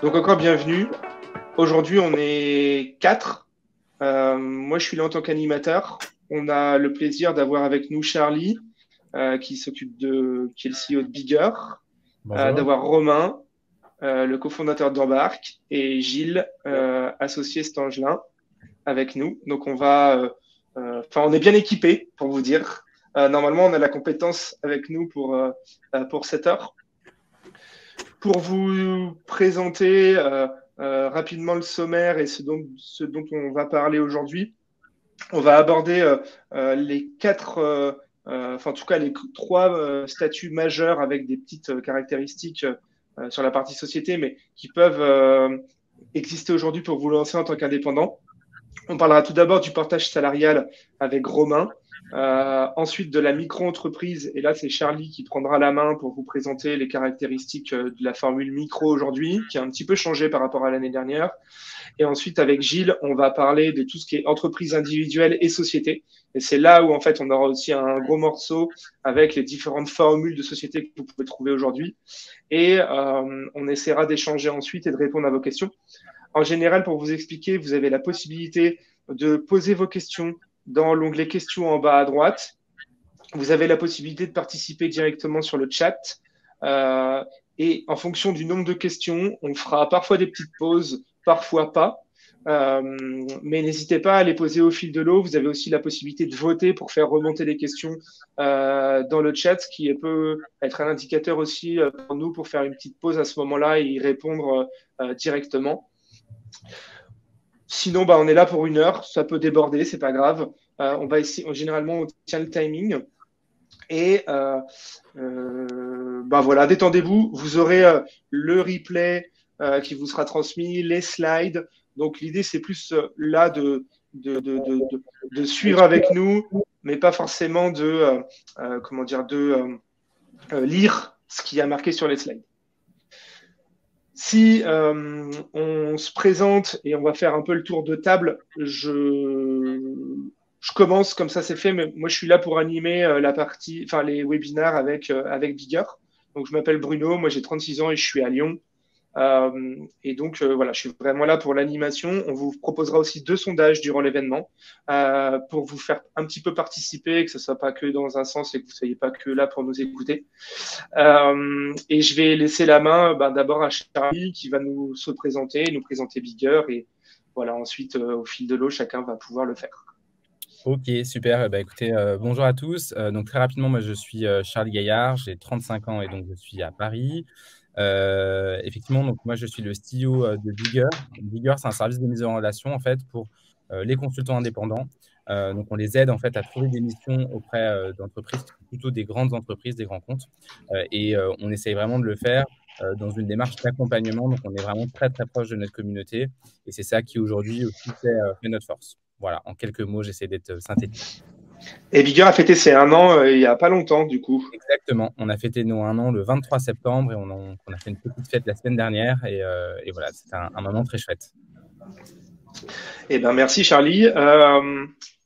Donc encore bienvenue. Aujourd'hui, on est quatre. Moi, je suis là en tant qu'animateur. On a le plaisir d'avoir avec nous Charlie, qui qui est le CEO de Bigger, Bonjour. d'avoir Romain, le cofondateur d'Embark, et Gilles, associé Stangelin, avec nous. Donc on est bien équipé pour vous dire. Normalement, on a la compétence avec nous pour cette heure. Pour vous présenter rapidement le sommaire et ce dont on va parler aujourd'hui, on va aborder les enfin en tout cas les trois statuts majeurs avec des petites caractéristiques sur la partie société, mais qui peuvent exister aujourd'hui pour vous lancer en tant qu'indépendant. On parlera tout d'abord du portage salarial avec Romain, ensuite de la micro-entreprise, et là c'est Charlie qui prendra la main pour vous présenter les caractéristiques de la formule micro aujourd'hui, qui a un petit peu changé par rapport à l'année dernière. Et ensuite avec Gilles, on va parler de tout ce qui est entreprise individuelle et société. Et c'est là où en fait on aura aussi un gros morceau avec les différentes formules de société que vous pouvez trouver aujourd'hui. Et on essaiera d'échanger ensuite et de répondre à vos questions. En général, pour vous expliquer, vous avez la possibilité de poser vos questions dans l'onglet questions en bas à droite. Vous avez la possibilité de participer directement sur le chat. Et en fonction du nombre de questions, on fera parfois des petites pauses, parfois pas. Mais n'hésitez pas à les poser au fil de l'eau. Vous avez aussi la possibilité de voter pour faire remonter les questions dans le chat, ce qui peut être un indicateur aussi pour nous pour faire une petite pause à ce moment-là et y répondre directement. Sinon, on est là pour 1 heure. Ça peut déborder, c'est pas grave. On va essayer. Généralement, on tient le timing. Et voilà, détendez-vous. Vous aurez le replay qui vous sera transmis, les slides. Donc l'idée, c'est plus là de suivre avec nous, mais pas forcément de lire ce qui a marqué sur les slides. Si on se présente et on va faire un peu le tour de table, je commence comme ça c'est fait, mais moi je suis là pour animer les webinaires avec Bigger. Donc je m'appelle Bruno, moi j'ai 36 ans et je suis à Lyon. Et donc voilà, je suis vraiment là pour l'animation. On vous proposera aussi 2 sondages durant l'événement pour vous faire un petit peu participer, que ce soit pas que dans un sens et que vous soyez pas que là pour nous écouter. Et je vais laisser la main d'abord à Charlie qui va nous présenter Bigger et voilà, ensuite au fil de l'eau, chacun va pouvoir le faire. Ok, super. Écoutez, bonjour à tous. Donc très rapidement, moi je suis Charles Gaillard, j'ai 35 ans et donc je suis à Paris. Effectivement, donc moi je suis le CEO de Bigger. Bigger, c'est un service de mise en relation en fait pour les consultants indépendants. Donc on les aide en fait à trouver des missions auprès d'entreprises qui sont plutôt des grandes entreprises, des grands comptes. Et on essaye vraiment de le faire dans une démarche d'accompagnement. Donc on est vraiment très très proche de notre communauté et c'est ça qui aujourd'hui aussi fait notre force. Voilà, en quelques mots, j'essaie d'être synthétique. Et Bigger a fêté ses 1 an il y a pas longtemps du coup. Exactement. On a fêté nos 1 an le 23 septembre et on a fait une petite fête la semaine dernière. Et voilà, c'était un moment très chouette. Eh ben merci Charlie.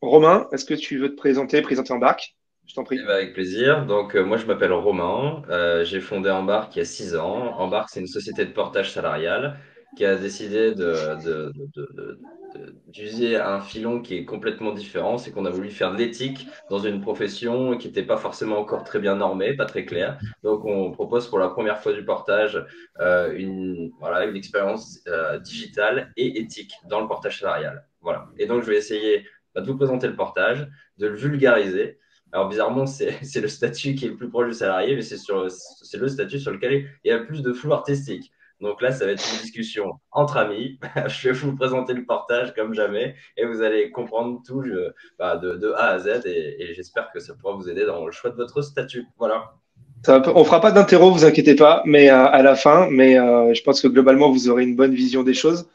Romain, est-ce que tu veux te présenter Embark? Je t'en Eh prie. ben, avec plaisir. Donc, moi, je m'appelle Romain. J'ai fondé Embark il y a 6 ans. Embark, c'est une société de portage salarial qui a décidé d'user un filon qui est complètement différent. C'est qu'on a voulu faire de l'éthique dans une profession qui n'était pas forcément encore très bien normée, pas très claire. Donc, on propose pour la première fois du portage une expérience digitale et éthique dans le portage salarial. Voilà. Et donc, je vais essayer de vous présenter le portage, de le vulgariser. Alors, bizarrement, c'est le statut qui est le plus proche du salarié, mais c'est le statut sur lequel il y a le plus de flou artistique. Donc là, ça va être une discussion entre amis. Je vais vous présenter le portage comme jamais et vous allez comprendre tout de A à Z et j'espère que ça pourra vous aider dans le choix de votre statut. Voilà. On fera pas d'interro, vous inquiétez pas, mais à la fin. Mais je pense que globalement, vous aurez une bonne vision des choses.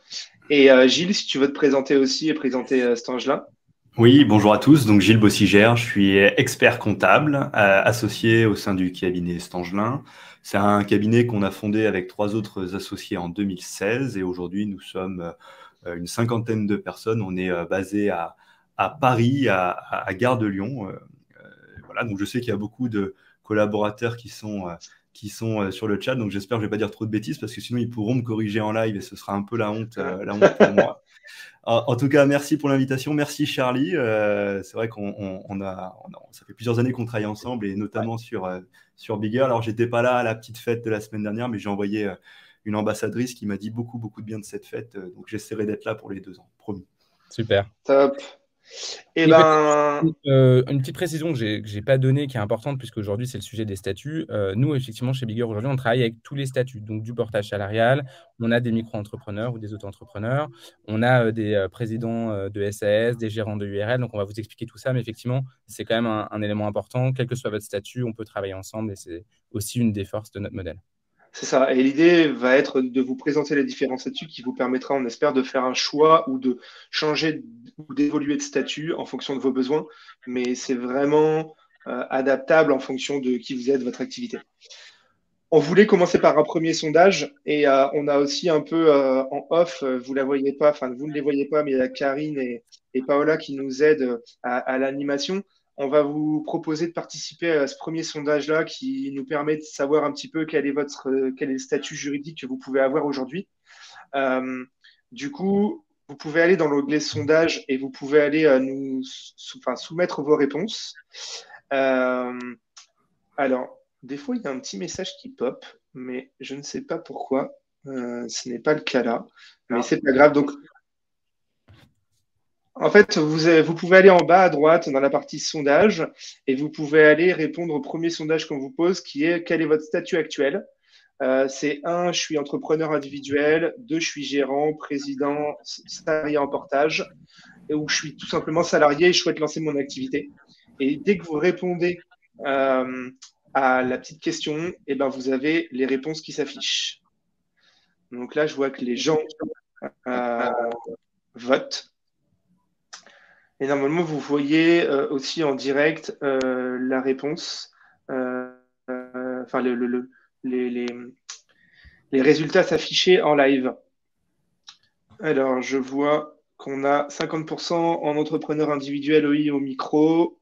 Et Gilles, si tu veux te présenter aussi et présenter Stangelin. Oui, bonjour à tous. Donc Gilles Bossigère, je suis expert comptable associé au sein du cabinet Stangelin. C'est un cabinet qu'on a fondé avec 3 autres associés en 2016 et aujourd'hui nous sommes une cinquantaine de personnes. On est basé à Paris, à Gare de Lyon. Voilà, donc je sais qu'il y a beaucoup de collaborateurs qui sont qui sont sur le chat. Donc, j'espère que je ne vais pas dire trop de bêtises parce que sinon, ils pourront me corriger en live et ce sera un peu la honte pour moi. En tout cas, merci pour l'invitation. Merci, Charlie. C'est vrai ça fait plusieurs années qu'on travaille ensemble et notamment sur Bigger. Alors, j'étais pas là à la petite fête de la semaine dernière, mais j'ai envoyé une ambassadrice qui m'a dit beaucoup, beaucoup de bien de cette fête. Donc, j'essaierai d'être là pour les 2 ans. Promis. Super. Top. Et une petite précision que j'ai pas donnée qui est importante puisque aujourd'hui c'est le sujet des statuts. Nous effectivement chez Bigger aujourd'hui on travaille avec tous les statuts, donc du portage salarial, on a des micro-entrepreneurs ou des auto-entrepreneurs, on a des présidents de SAS, des gérants de URL, donc on va vous expliquer tout ça, mais effectivement c'est quand même un élément important, quel que soit votre statut, on peut travailler ensemble et c'est aussi une des forces de notre modèle. C'est ça. Et l'idée va être de vous présenter les différents statuts qui vous permettra, on espère, de faire un choix ou de changer ou d'évoluer de statut en fonction de vos besoins. Mais c'est vraiment adaptable en fonction de qui vous êtes, votre activité. On voulait commencer par un premier sondage et on a aussi un peu en off, vous la voyez pas, enfin vous ne les voyez pas, mais il y a Karine et Paola qui nous aident à l'animation. On va vous proposer de participer à ce premier sondage-là qui nous permet de savoir un petit peu quel est le statut juridique que vous pouvez avoir aujourd'hui. Du coup, vous pouvez aller dans l'onglet sondage et vous pouvez aller soumettre vos réponses. Alors, des fois, il y a un petit message qui pop, mais je ne sais pas pourquoi. Ce n'est pas le cas là, mais c'est pas grave. Donc, en fait, vous pouvez aller en bas à droite dans la partie sondage et vous pouvez aller répondre au premier sondage qu'on vous pose qui est quel est votre statut actuel. C'est 1, je suis entrepreneur individuel, 2, je suis gérant, président, salarié en portage, ou je suis tout simplement salarié et je souhaite lancer mon activité. Et dès que vous répondez à la petite question, eh ben, vous avez les réponses qui s'affichent. Donc là, je vois que les gens votent. Et normalement, vous voyez aussi en direct la réponse, enfin les résultats s'afficher en live. Alors, je vois qu'on a 50% en entrepreneur individuel OI au micro,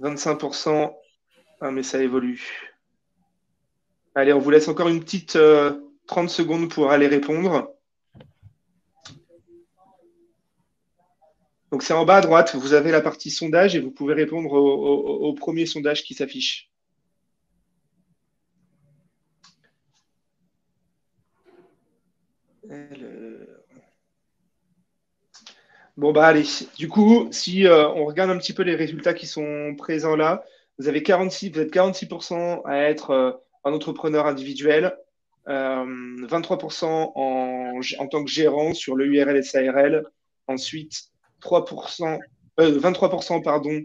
25%, mais ça évolue. Allez, on vous laisse encore une petite 30 secondes pour aller répondre. Donc, c'est en bas à droite, vous avez la partie sondage et vous pouvez répondre au premier sondage qui s'affiche. Bon, bah allez. Du coup, si on regarde un petit peu les résultats qui sont présents là, vous êtes 46% à être un entrepreneur individuel, 23% en tant que gérant sur le URL SARL, ensuite 23%, pardon.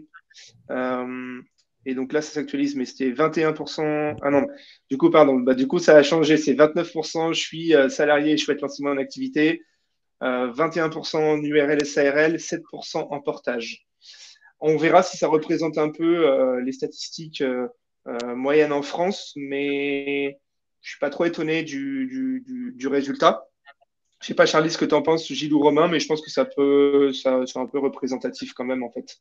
Et donc là, ça s'actualise, mais c'était 21%. Ah non, du coup, pardon. Du coup, ça a changé. C'est 29%, je suis salarié et je souhaite lancer mon activité. 21% en URL SARL, 7% en portage. On verra si ça représente un peu les statistiques moyennes en France, mais je ne suis pas trop étonné du résultat. Je ne sais pas, Charlie, ce que tu en penses, Gilles ou Romain, mais je pense que c'est un peu représentatif quand même, en fait.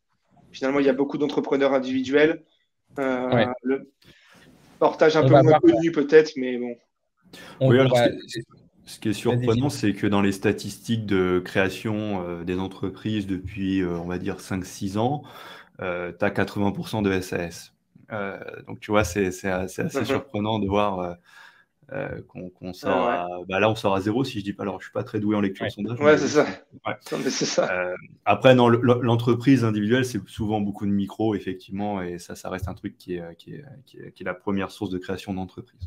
Finalement, il y a beaucoup d'entrepreneurs individuels. Ouais. Le portage un peu moins connu peut-être, mais bon. Ce qui est surprenant, c'est que dans les statistiques de création des entreprises depuis, on va dire, 5-6 ans, tu as 80% de SAS. Donc, tu vois, c'est assez surprenant de voir qu'on sort à… Bah là, on sort à 0, si je dis pas… Alors, je suis pas très doué en lecture de sondage. Ouais, c'est ça. Ouais. Non, mais c'est ça. Après, non, l'entreprise individuelle, c'est souvent beaucoup de micros, effectivement, et ça reste un truc qui est la première source de création d'entreprise.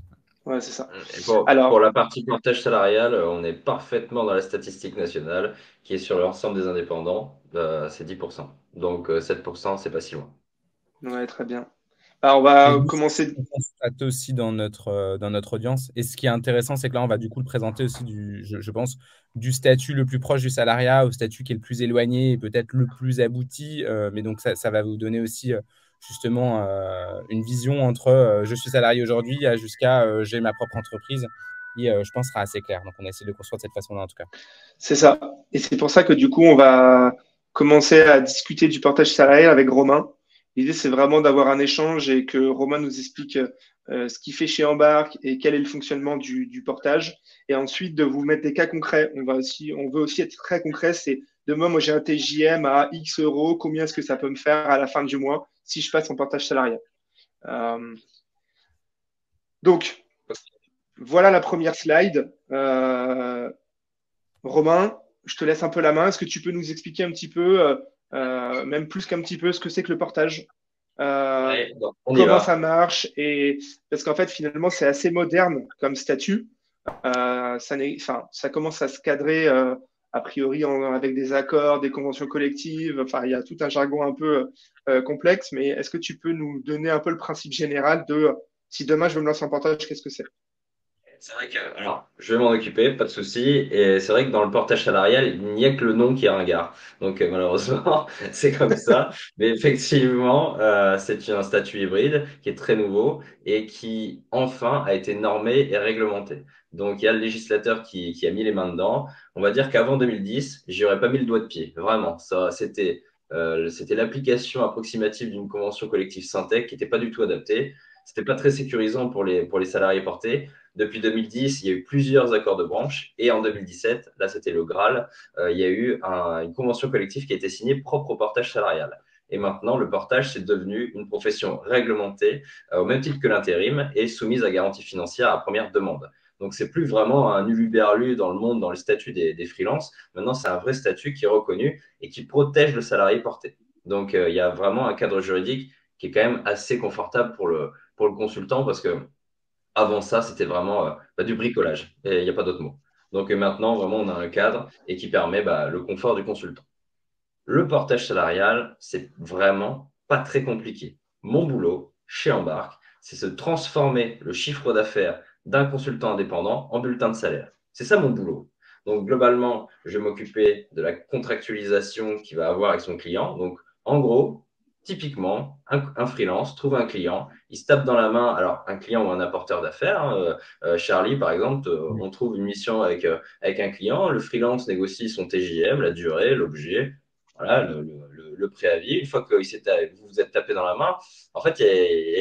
Ouais, c'est ça. Et pour la partie portage salarial, on est parfaitement dans la statistique nationale qui est sur l'ensemble des indépendants, c'est 10%. Donc 7%, c'est pas si loin. Ouais, très bien. Alors, on va commencer. On constate aussi dans notre audience. Et ce qui est intéressant, c'est que là, on va du coup le présenter aussi, je pense, du statut le plus proche du salariat au statut qui est le plus éloigné et peut-être le plus abouti. Mais donc, ça va vous donner aussi justement une vision entre je suis salarié aujourd'hui jusqu'à j'ai ma propre entreprise qui, je pense, sera assez claire. Donc, on essaie de construire de cette façon-là, en tout cas. C'est ça. Et c'est pour ça que du coup, on va commencer à discuter du portage salarial avec Romain. L'idée, c'est vraiment d'avoir un échange et que Romain nous explique ce qu'il fait chez Embark et quel est le fonctionnement du portage. Et ensuite, de vous mettre des cas concrets. On veut aussi être très concret. C'est demain, moi, j'ai un TJM à X euros. Combien est-ce que ça peut me faire à la fin du mois si je passe en portage salarial? Donc, voilà la première slide. Romain, je te laisse un peu la main. Est-ce que tu peux nous expliquer un petit peu, même plus qu'un petit peu, ce que c'est que le portage? Ouais, donc, on y Comment va. ça marche parce qu'en fait, finalement, c'est assez moderne comme statut. Ça commence à se cadrer a priori avec des accords, des conventions collectives. Enfin, il y a tout un jargon un peu complexe. Mais est-ce que tu peux nous donner un peu le principe général de si demain je veux me lancer en portage, qu'est-ce que c'est? C'est vrai que, alors, je vais m'en occuper, pas de souci. Et c'est vrai que dans le portage salarial, il n'y a que le nom qui est ringard. Donc, malheureusement, c'est comme ça. Mais effectivement, c'est un statut hybride qui est très nouveau et qui, enfin, a été normé et réglementé. Donc, il y a le législateur qui a mis les mains dedans. On va dire qu'avant 2010, j'y aurais pas mis le doigt de pied. Vraiment, ça, c'était l'application approximative d'une convention collective Syntec qui n'était pas du tout adaptée. C'était pas très sécurisant pour les salariés portés. Depuis 2010, il y a eu plusieurs accords de branche et en 2017, là c'était le Graal, il y a eu une convention collective qui a été signée propre au portage salarial. Et maintenant, le portage, c'est devenu une profession réglementée au même titre que l'intérim et soumise à garantie financière à première demande. Donc, c'est plus vraiment un uluberlu dans le monde, dans le statut des freelances. Maintenant, c'est un vrai statut qui est reconnu et qui protège le salarié porté. Donc, il y a vraiment un cadre juridique qui est quand même assez confortable pour le consultant parce que avant ça, c'était vraiment du bricolage. Et il n'y a pas d'autre mot. Donc maintenant, vraiment, on a un cadre et qui permet le confort du consultant. Le portage salarial, c'est vraiment pas très compliqué. Mon boulot chez Embark, c'est se transformer le chiffre d'affaires d'un consultant indépendant en bulletin de salaire. C'est ça mon boulot. Donc globalement, je vais m'occuper de la contractualisation qu'il va avoir avec son client. Donc en gros, typiquement, un freelance trouve un client, il se tape dans la main, alors un client ou un apporteur d'affaires, hein, Charlie par exemple, on trouve une mission avec un client, le freelance négocie son TJM, la durée, l'objet, voilà, le préavis. Une fois que vous vous êtes tapé dans la main, en fait, il y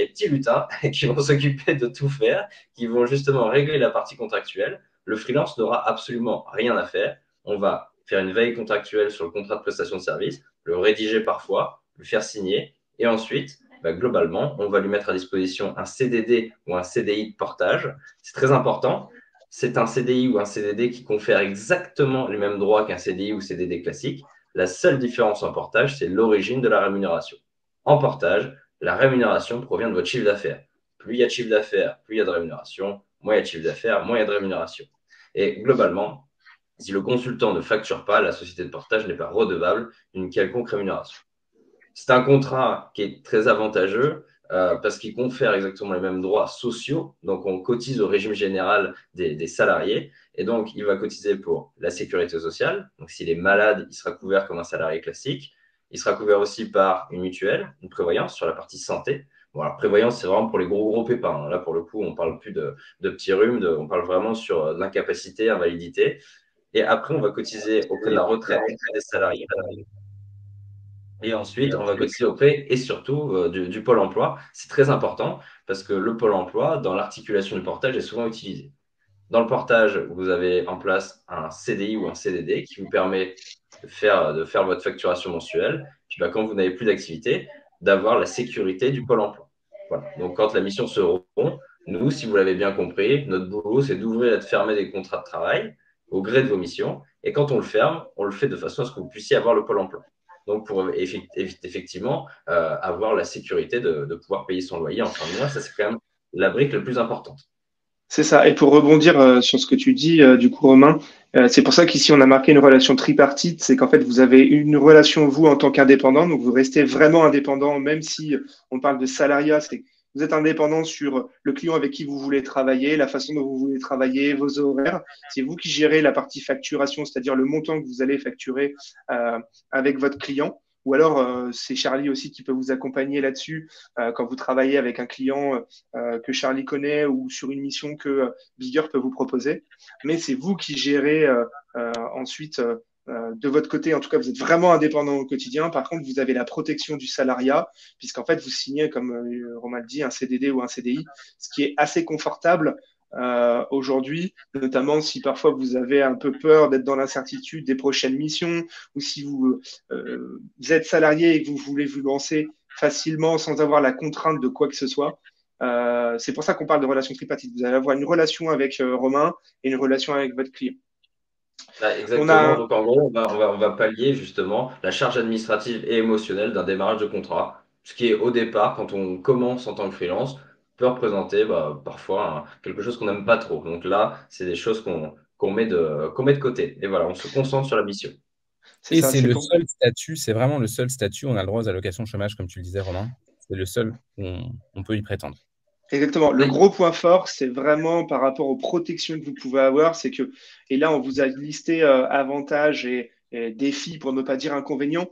a des petits lutins qui vont s'occuper de tout faire, qui vont justement régler la partie contractuelle. Le freelance n'aura absolument rien à faire. On va faire une veille contractuelle sur le contrat de prestation de service, le rédiger parfois, le faire signer, et ensuite, globalement, on va lui mettre à disposition un CDD ou un CDI de portage. C'est très important. C'est un CDI ou un CDD qui confère exactement les mêmes droits qu'un CDI ou CDD classique. La seule différence en portage, c'est l'origine de la rémunération. En portage, la rémunération provient de votre chiffre d'affaires. Plus il y a de chiffre d'affaires, plus il y a de rémunération. Moins il y a de chiffre d'affaires, moins il y a de rémunération. Et globalement, si le consultant ne facture pas, la société de portage n'est pas redevable d'une quelconque rémunération. C'est un contrat qui est très avantageux parce qu'il confère exactement les mêmes droits sociaux. Donc, on cotise au régime général des salariés. Et donc, il va cotiser pour la sécurité sociale. Donc, s'il est malade, il sera couvert comme un salarié classique. Il sera couvert aussi par une mutuelle, une prévoyance sur la partie santé. Bon, alors, prévoyance, c'est vraiment pour les gros pépins. Là, pour le coup, on ne parle plus de petits rhumes. On parle vraiment sur l'incapacité, invalidité. Et après, on va cotiser auprès de la retraite des salariés. Et ensuite, on va cotiser auprès et surtout du Pôle emploi. C'est très important parce que le Pôle emploi, dans l'articulation du portage, est souvent utilisé. Dans le portage, vous avez en place un CDI ou un CDD qui vous permet de faire votre facturation mensuelle. Puis quand vous n'avez plus d'activité, d'avoir la sécurité du Pôle emploi. Voilà. Donc, quand la mission se rompt, nous, si vous l'avez bien compris, notre boulot, c'est d'ouvrir et de fermer des contrats de travail au gré de vos missions. Et quand on le ferme, on le fait de façon à ce que vous puissiez avoir le Pôle emploi. Donc, pour effectivement avoir la sécurité de pouvoir payer son loyer en fin de mois, ça, c'est quand même la brique la plus importante. C'est ça. Et pour rebondir sur ce que tu dis, du coup, Romain, c'est pour ça qu'ici, on a marqué une relation tripartite. C'est qu'en fait, vous avez une relation, vous, en tant qu'indépendant. Donc, vous restez vraiment indépendant, même si on parle de salariat. Vous êtes indépendant sur le client avec qui vous voulez travailler, la façon dont vous voulez travailler, vos horaires. C'est vous qui gérez la partie facturation, c'est-à-dire le montant que vous allez facturer avec votre client. Ou alors, c'est Charlie aussi qui peut vous accompagner là-dessus quand vous travaillez avec un client que Charlie connaît ou sur une mission que Bigger peut vous proposer. Mais c'est vous qui gérez ensuite de votre côté, en tout cas, vous êtes vraiment indépendant au quotidien. Par contre, vous avez la protection du salariat, puisqu'en fait, vous signez, comme Romain le dit, un CDD ou un CDI, ce qui est assez confortable aujourd'hui, notamment si parfois vous avez un peu peur d'être dans l'incertitude des prochaines missions, ou si vous êtes salarié et que vous voulez vous lancer facilement sans avoir la contrainte de quoi que ce soit. C'est pour ça qu'on parle de relation tripartite. Vous allez avoir une relation avec Romain et une relation avec votre client. Exactement. Donc, en gros, on va pallier justement la charge administrative et émotionnelle d'un démarrage de contrat. Ce qui est au départ, quand on commence en tant que freelance, peut représenter parfois quelque chose qu'on n'aime pas trop. Donc là, c'est des choses qu'on met de côté. Et voilà, on se concentre sur la mission. Et c'est le seul statut, c'est vraiment le seul statut, on a le droit aux allocations chômage, comme tu le disais, Romain. C'est le seul où on peut y prétendre. Exactement. Le gros point fort, c'est vraiment par rapport aux protections que vous pouvez avoir, c'est que, et là, on vous a listé avantages et défis, pour ne pas dire inconvénients.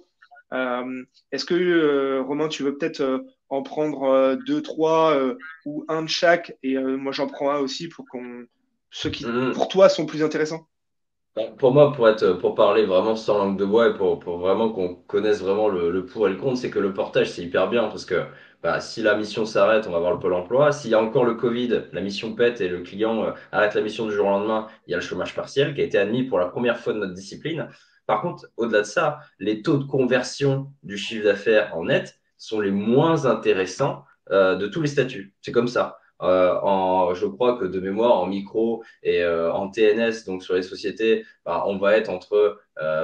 Est-ce que, Romain, tu veux peut-être en prendre deux, trois ou un de chaque, et moi j'en prends un aussi pour ceux qui, pour toi, sont plus intéressants? Pour moi, pour parler vraiment sans langue de bois et pour vraiment qu'on connaisse vraiment le pour et le contre, c'est que le portage, c'est hyper bien parce que si la mission s'arrête, on va voir le Pôle emploi. S'il y a encore le Covid, la mission pète et le client arrête la mission du jour au lendemain, il y a le chômage partiel qui a été admis pour la première fois de notre discipline. Par contre, au-delà de ça, les taux de conversion du chiffre d'affaires en net sont les moins intéressants de tous les statuts. C'est comme ça. Je crois que de mémoire, en micro et en TNS, donc sur les sociétés, on va être entre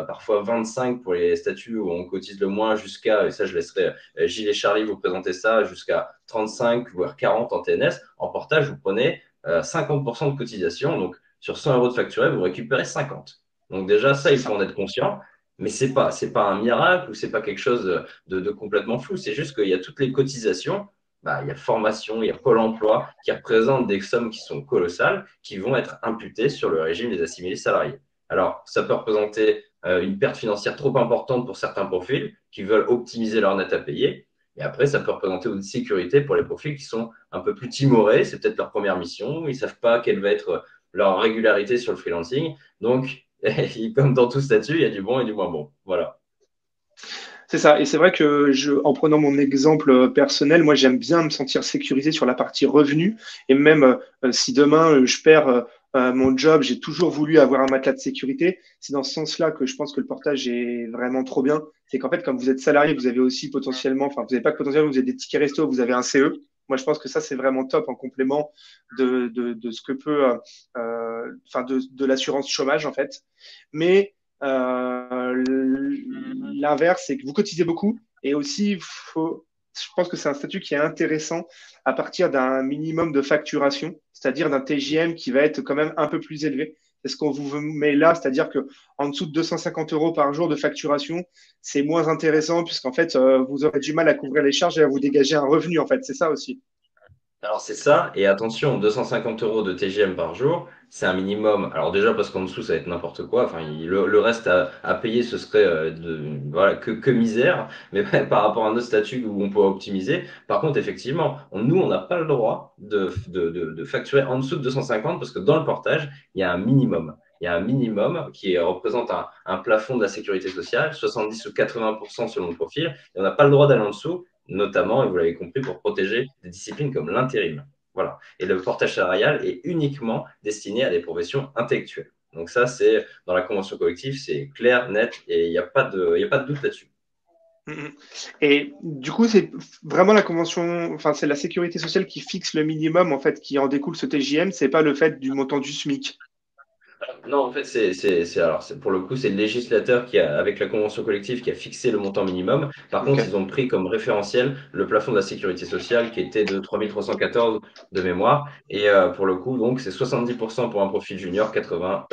parfois 25 pour les statuts où on cotise le moins jusqu'à, et ça je laisserai Gilles et Charlie vous présenter ça, jusqu'à 35 voire 40 en TNS. En portage, vous prenez 50% de cotisation, donc sur 100 euros de facturé, vous récupérez 50. Donc déjà, ça, il faut en être conscient. Mais c'est pas un miracle ou c'est pas quelque chose de complètement flou. C'est juste qu'il y a toutes les cotisations. Il y a formation, il y a Pôle emploi qui représentent des sommes qui sont colossales, qui vont être imputées sur le régime des assimilés salariés. Alors, ça peut représenter une perte financière trop importante pour certains profils qui veulent optimiser leur net à payer. Et après, ça peut représenter une sécurité pour les profils qui sont un peu plus timorés. C'est peut-être leur première mission. Ils ne savent pas quelle va être leur régularité sur le freelancing. Donc, comme dans tout statut, il y a du bon et du moins bon. Voilà. C'est ça. Et c'est vrai que en prenant mon exemple personnel, moi, j'aime bien me sentir sécurisé sur la partie revenu. Et même si demain, je perds mon job, j'ai toujours voulu avoir un matelas de sécurité. C'est dans ce sens-là que je pense que le portage est vraiment trop bien. C'est qu'en fait, comme vous êtes salarié, vous avez aussi potentiellement, enfin, vous n'avez pas que potentiellement, vous avez des tickets resto, vous avez un CE. Moi, je pense que ça, c'est vraiment top en complément de ce que peut, de l'assurance chômage, en fait. Mais l'inverse, c'est que vous cotisez beaucoup et aussi, je pense que c'est un statut qui est intéressant à partir d'un minimum de facturation, c'est-à-dire d'un TJM qui va être quand même un peu plus élevé. C'est ce qu'on vous met là, c'est-à-dire que en dessous de 250 euros par jour de facturation, c'est moins intéressant puisqu'en fait, vous aurez du mal à couvrir les charges et à vous dégager un revenu. En fait, c'est ça aussi. Alors, c'est ça. Et attention, 250 euros de TGM par jour, c'est un minimum. Alors, déjà, parce qu'en dessous, ça va être n'importe quoi. Enfin, le reste à payer, ce serait voilà, que misère. Mais par rapport à notre statut où on peut optimiser. Par contre, effectivement, nous, on n'a pas le droit de facturer en dessous de 250 parce que dans le portage, il y a un minimum. Il y a un minimum qui représente un plafond de la sécurité sociale, 70 ou 80% selon le profil. Et on n'a pas le droit d'aller en dessous, notamment, et vous l'avez compris, pour protéger des disciplines comme l'intérim. Voilà. Et le portage salarial est uniquement destiné à des professions intellectuelles. Donc ça, c'est dans la convention collective, c'est clair, net, et il n'y a pas de doute là-dessus. Et du coup, c'est vraiment la convention, enfin, c'est la sécurité sociale qui fixe le minimum, en fait, qui en découle ce TJM, c'est pas le fait du montant du SMIC. Non, en fait, alors, pour le coup, c'est le législateur avec la convention collective, qui a fixé le montant minimum. Par contre, ils ont pris comme référentiel le plafond de la sécurité sociale qui était de 3314 de mémoire. Et pour le coup, donc, c'est 70% pour un profil junior, 80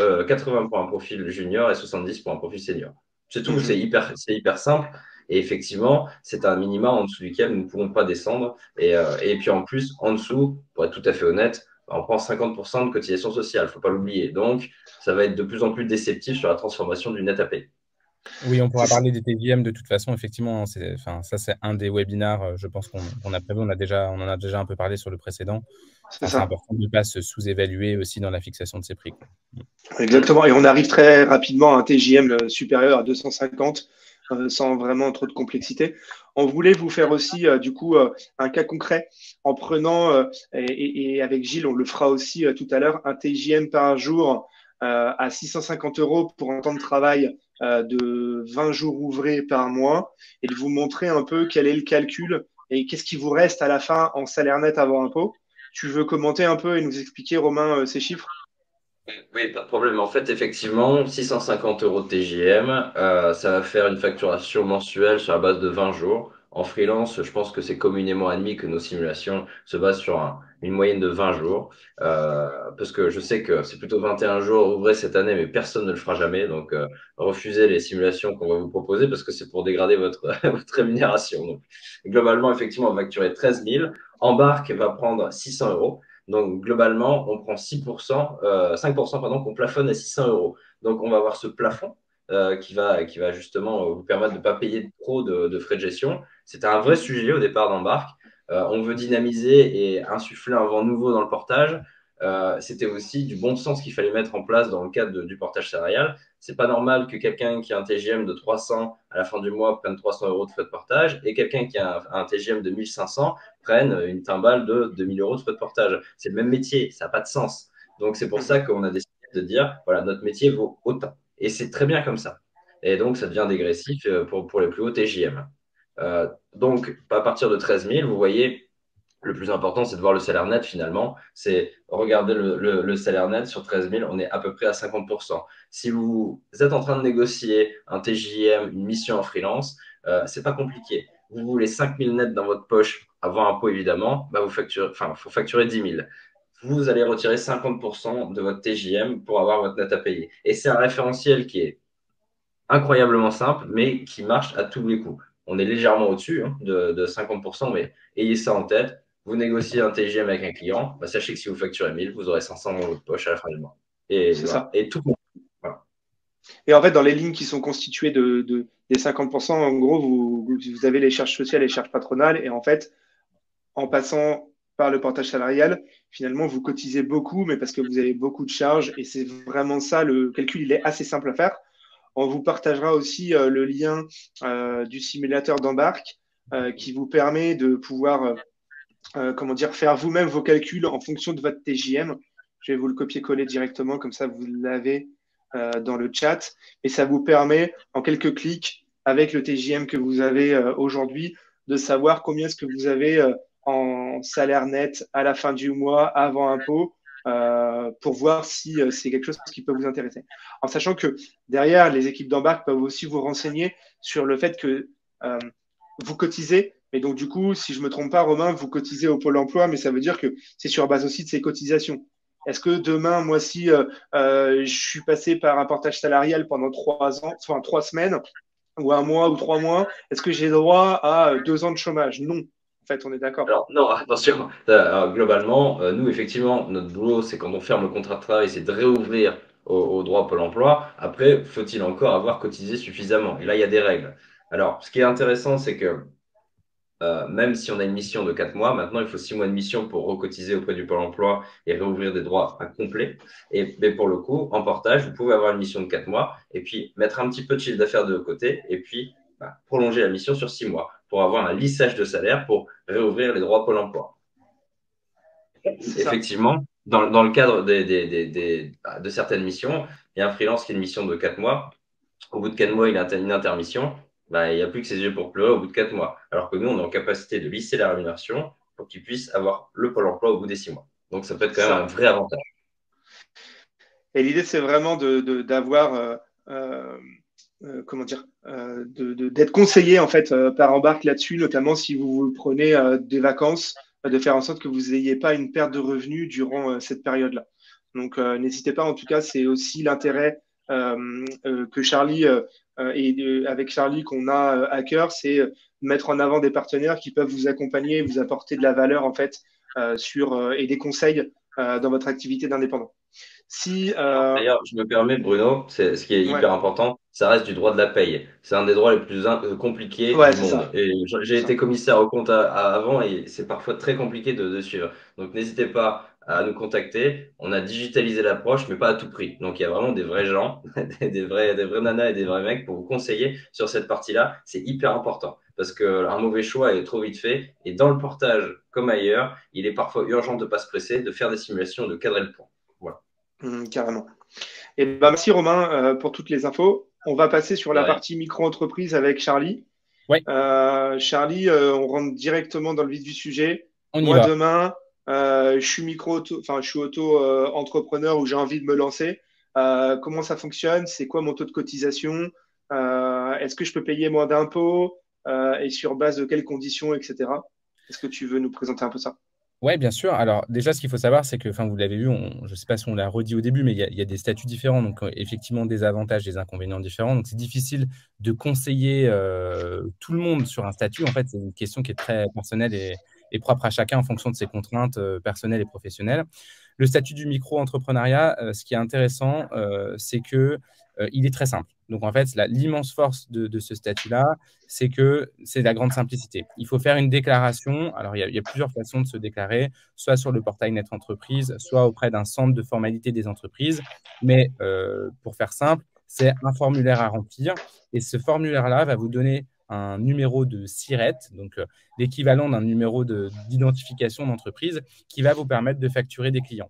pour un profil junior et 70 pour un profil senior. C'est tout, c'est hyper simple. Et effectivement, c'est un minima en dessous duquel nous ne pourrons pas descendre. Et puis en plus, en dessous, pour être tout à fait honnête, on prend 50% de cotisation sociale, il ne faut pas l'oublier. Donc, ça va être de plus en plus déceptif sur la transformation du net à payer. Oui, on pourra parler des TJM de toute façon. Effectivement, ça, c'est un des webinars, je pense qu'on a prévu. On en a déjà un peu parlé sur le précédent. C'est important de ne pas se sous-évaluer aussi dans la fixation de ces prix. Exactement. Et on arrive très rapidement à un TJM supérieur à 250 sans vraiment trop de complexité. On voulait vous faire aussi, du coup, un cas concret en prenant, et avec Gilles, on le fera aussi tout à l'heure, un TJM par jour à 650 euros pour un temps de travail de 20 jours ouvrés par mois et de vous montrer un peu quel est le calcul et qu'est-ce qui vous reste à la fin en salaire net avant impôt. Tu veux commenter un peu et nous expliquer, Romain, ces chiffres? Oui, pas de problème. En fait, effectivement, 650 euros de TJM, ça va faire une facturation mensuelle sur la base de 20 jours. En freelance, je pense que c'est communément admis que nos simulations se basent sur une moyenne de 20 jours. Parce que je sais que c'est plutôt 21 jours ouvrés cette année, mais personne ne le fera jamais. Donc, refusez les simulations qu'on va vous proposer parce que c'est pour dégrader votre, votre rémunération. Donc, globalement, effectivement, on va facturer 13 000. Embarque va prendre 600 euros. Donc, globalement, on prend 5% pardon, qu'on plafonne à 600 euros. Donc, on va avoir ce plafond qui va justement vous permettre de ne pas payer trop de frais de gestion. C'était un vrai sujet au départ d'Embarque. On veut dynamiser et insuffler un vent nouveau dans le portage. C'était aussi du bon sens qu'il fallait mettre en place dans le cadre du portage salarial. C'est pas normal que quelqu'un qui a un TGM de 300 à la fin du mois prenne 300 euros de frais de portage et quelqu'un qui a un TGM de 1500 prennent une timbale de 2000 euros de frais de portage. C'est le même métier, ça n'a pas de sens. Donc, c'est pour ça qu'on a décidé de dire, voilà, notre métier vaut autant. Et c'est très bien comme ça. Et donc, ça devient dégressif pour les plus hauts TJM. Donc, à partir de 13 000, vous voyez, le plus important, c'est de voir le salaire net finalement. C'est regarder le salaire net sur 13 000, on est à peu près à 50%. Si vous êtes en train de négocier un TJM, une mission en freelance, c'est pas compliqué. Vous voulez 5 000 net dans votre poche avant impôt évidemment, bah faut facturer 10 000. Vous allez retirer 50% de votre TJM pour avoir votre net à payer. Et c'est un référentiel qui est incroyablement simple, mais qui marche à tous les coups. On est légèrement au-dessus de 50%, mais ayez ça en tête. Vous négociez un TGM avec un client, bah, sachez que si vous facturez 1000, vous aurez 500 dans votre poche à la fin du mois. Et, C'est voilà. ça. Et tout. Voilà. Et en fait, dans les lignes qui sont constituées des 50%, en gros, vous avez les charges sociales et les charges patronales. Et en fait, en passant par le portage salarial, finalement, vous cotisez beaucoup, mais parce que vous avez beaucoup de charges. Et c'est vraiment ça, le calcul, il est assez simple à faire. On vous partagera aussi le lien du simulateur d'embarque qui vous permet de pouvoir comment dire, faire vous-même vos calculs en fonction de votre TJM. Je vais vous le copier-coller directement, comme ça vous l'avez dans le chat. Et ça vous permet, en quelques clics, avec le TJM que vous avez aujourd'hui, de savoir combien est-ce que vous avez en salaire net à la fin du mois, avant impôt, pour voir si c'est quelque chose qui peut vous intéresser. En sachant que derrière, les équipes d'embarque peuvent aussi vous renseigner sur le fait que vous cotisez. Et donc, du coup, si je ne me trompe pas, Romain, vous cotisez au Pôle emploi, mais ça veut dire que c'est sur base aussi de ces cotisations. Est-ce que demain, moi, si je suis passé par un portage salarial pendant 3 ans, enfin 3 semaines, ou un mois ou 3 mois, est-ce que j'ai droit à 2 ans de chômage? Non. En fait, on est d'accord. Alors, non, attention. Alors, globalement, nous, effectivement, notre boulot, c'est quand on ferme le contrat de travail, c'est de réouvrir au droit Pôle emploi. Après, faut-il encore avoir cotisé suffisamment? Et là, il y a des règles. Alors, ce qui est intéressant, c'est que même si on a une mission de 4 mois, maintenant il faut 6 mois de mission pour recotiser auprès du Pôle emploi et réouvrir des droits à complet. Mais pour le coup, en portage, vous pouvez avoir une mission de 4 mois et puis mettre un petit peu de chiffre d'affaires de côté et puis prolonger la mission sur 6 mois pour avoir un lissage de salaire pour réouvrir les droits Pôle emploi. Effectivement, dans le cadre de certaines missions, il y a un freelance qui a une mission de 4 mois. Au bout de 4 mois, il a une intermission. Il n'y a plus que ses yeux pour pleurer au bout de 4 mois. Alors que nous, on est en capacité de lisser la rémunération pour qu'il puisse avoir le Pôle emploi au bout des 6 mois. Donc, ça peut être quand même un vrai avantage. Et l'idée, c'est vraiment d'avoir, comment dire, d'être conseillé en fait par Embarque là-dessus, notamment si vous prenez des vacances, de faire en sorte que vous n'ayez pas une perte de revenus durant cette période-là. Donc, n'hésitez pas. En tout cas, c'est aussi l'intérêt que Charlie et avec Charlie qu'on a à cœur, c'est de mettre en avant des partenaires qui peuvent vous accompagner, vous apporter de la valeur en fait et des conseils dans votre activité d'indépendant. D'ailleurs, je me permets, Bruno, ce qui est hyper important, ça reste du droit de la paye. C'est un des droits les plus compliqués du monde. Et j'ai été commissaire au compte avant et c'est parfois très compliqué de suivre. Donc, n'hésitez pas à nous contacter. On a digitalisé l'approche, mais pas à tout prix. Donc, il y a vraiment des vrais gens, des vrais nanas et des vrais mecs pour vous conseiller sur cette partie-là. C'est hyper important parce qu'un mauvais choix est trop vite fait. Et dans le portage, comme ailleurs, il est parfois urgent de ne pas se presser, de faire des simulations, de cadrer le point. Voilà. Carrément. Et ben, merci Romain pour toutes les infos. On va passer sur la partie micro-entreprise avec Charlie. Ouais. Charlie, on rentre directement dans le vif du sujet. Moi, demain, je suis auto-entrepreneur où j'ai envie de me lancer. Comment ça fonctionne? C'est quoi mon taux de cotisation? Est-ce que je peux payer moins d'impôts? Et sur base de quelles conditions, etc. Est-ce que tu veux nous présenter un peu ça? Oui, bien sûr. Alors, déjà, ce qu'il faut savoir, c'est que, vous l'avez vu, je ne sais pas si on l'a redit au début, mais il y a des statuts différents, donc effectivement des avantages, des inconvénients différents. Donc, c'est difficile de conseiller tout le monde sur un statut. En fait, c'est une question qui est très personnelle et propre à chacun en fonction de ses contraintes personnelles et professionnelles. Le statut du micro-entrepreneuriat, ce qui est intéressant, c'est que il est très simple. Donc, en fait, l'immense force de ce statut-là, c'est que c'est la grande simplicité. Il faut faire une déclaration. Alors, il y a plusieurs façons de se déclarer, soit sur le portail Net Entreprise, soit auprès d'un centre de formalité des entreprises. Mais pour faire simple, c'est un formulaire à remplir. Et ce formulaire-là va vous donner un numéro de SIRET, donc l'équivalent d'un numéro d'identification d'entreprise, qui va vous permettre de facturer des clients.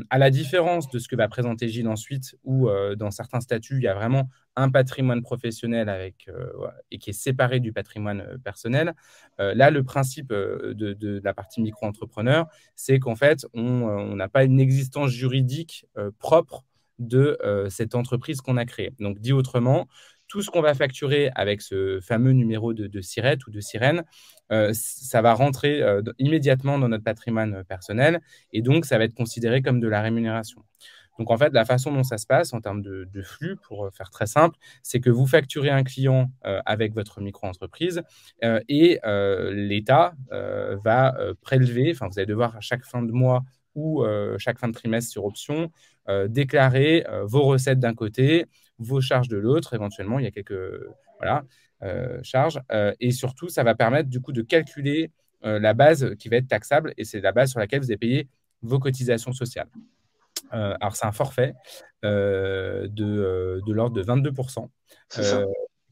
À la différence de ce que va présenter Gilles ensuite, où dans certains statuts, il y a vraiment un patrimoine professionnel et qui est séparé du patrimoine personnel. Là, le principe de la partie micro-entrepreneur, c'est qu'en fait, on n'a pas une existence juridique propre de cette entreprise qu'on a créée. Donc, dit autrement, tout ce qu'on va facturer avec ce fameux numéro de SIRET ou de sirène, ça va rentrer immédiatement dans notre patrimoine personnel et donc ça va être considéré comme de la rémunération. Donc en fait, la façon dont ça se passe en termes de flux, pour faire très simple, c'est que vous facturez un client avec votre micro-entreprise et l'État va prélever, vous allez devoir à chaque fin de mois ou chaque fin de trimestre sur option, déclarer vos recettes d'un côté, vos charges de l'autre. Éventuellement, il y a quelques charges. Et surtout, ça va permettre du coup de calculer la base qui va être taxable et c'est la base sur laquelle vous allez payer vos cotisations sociales. Alors, c'est un forfait de l'ordre de 22%.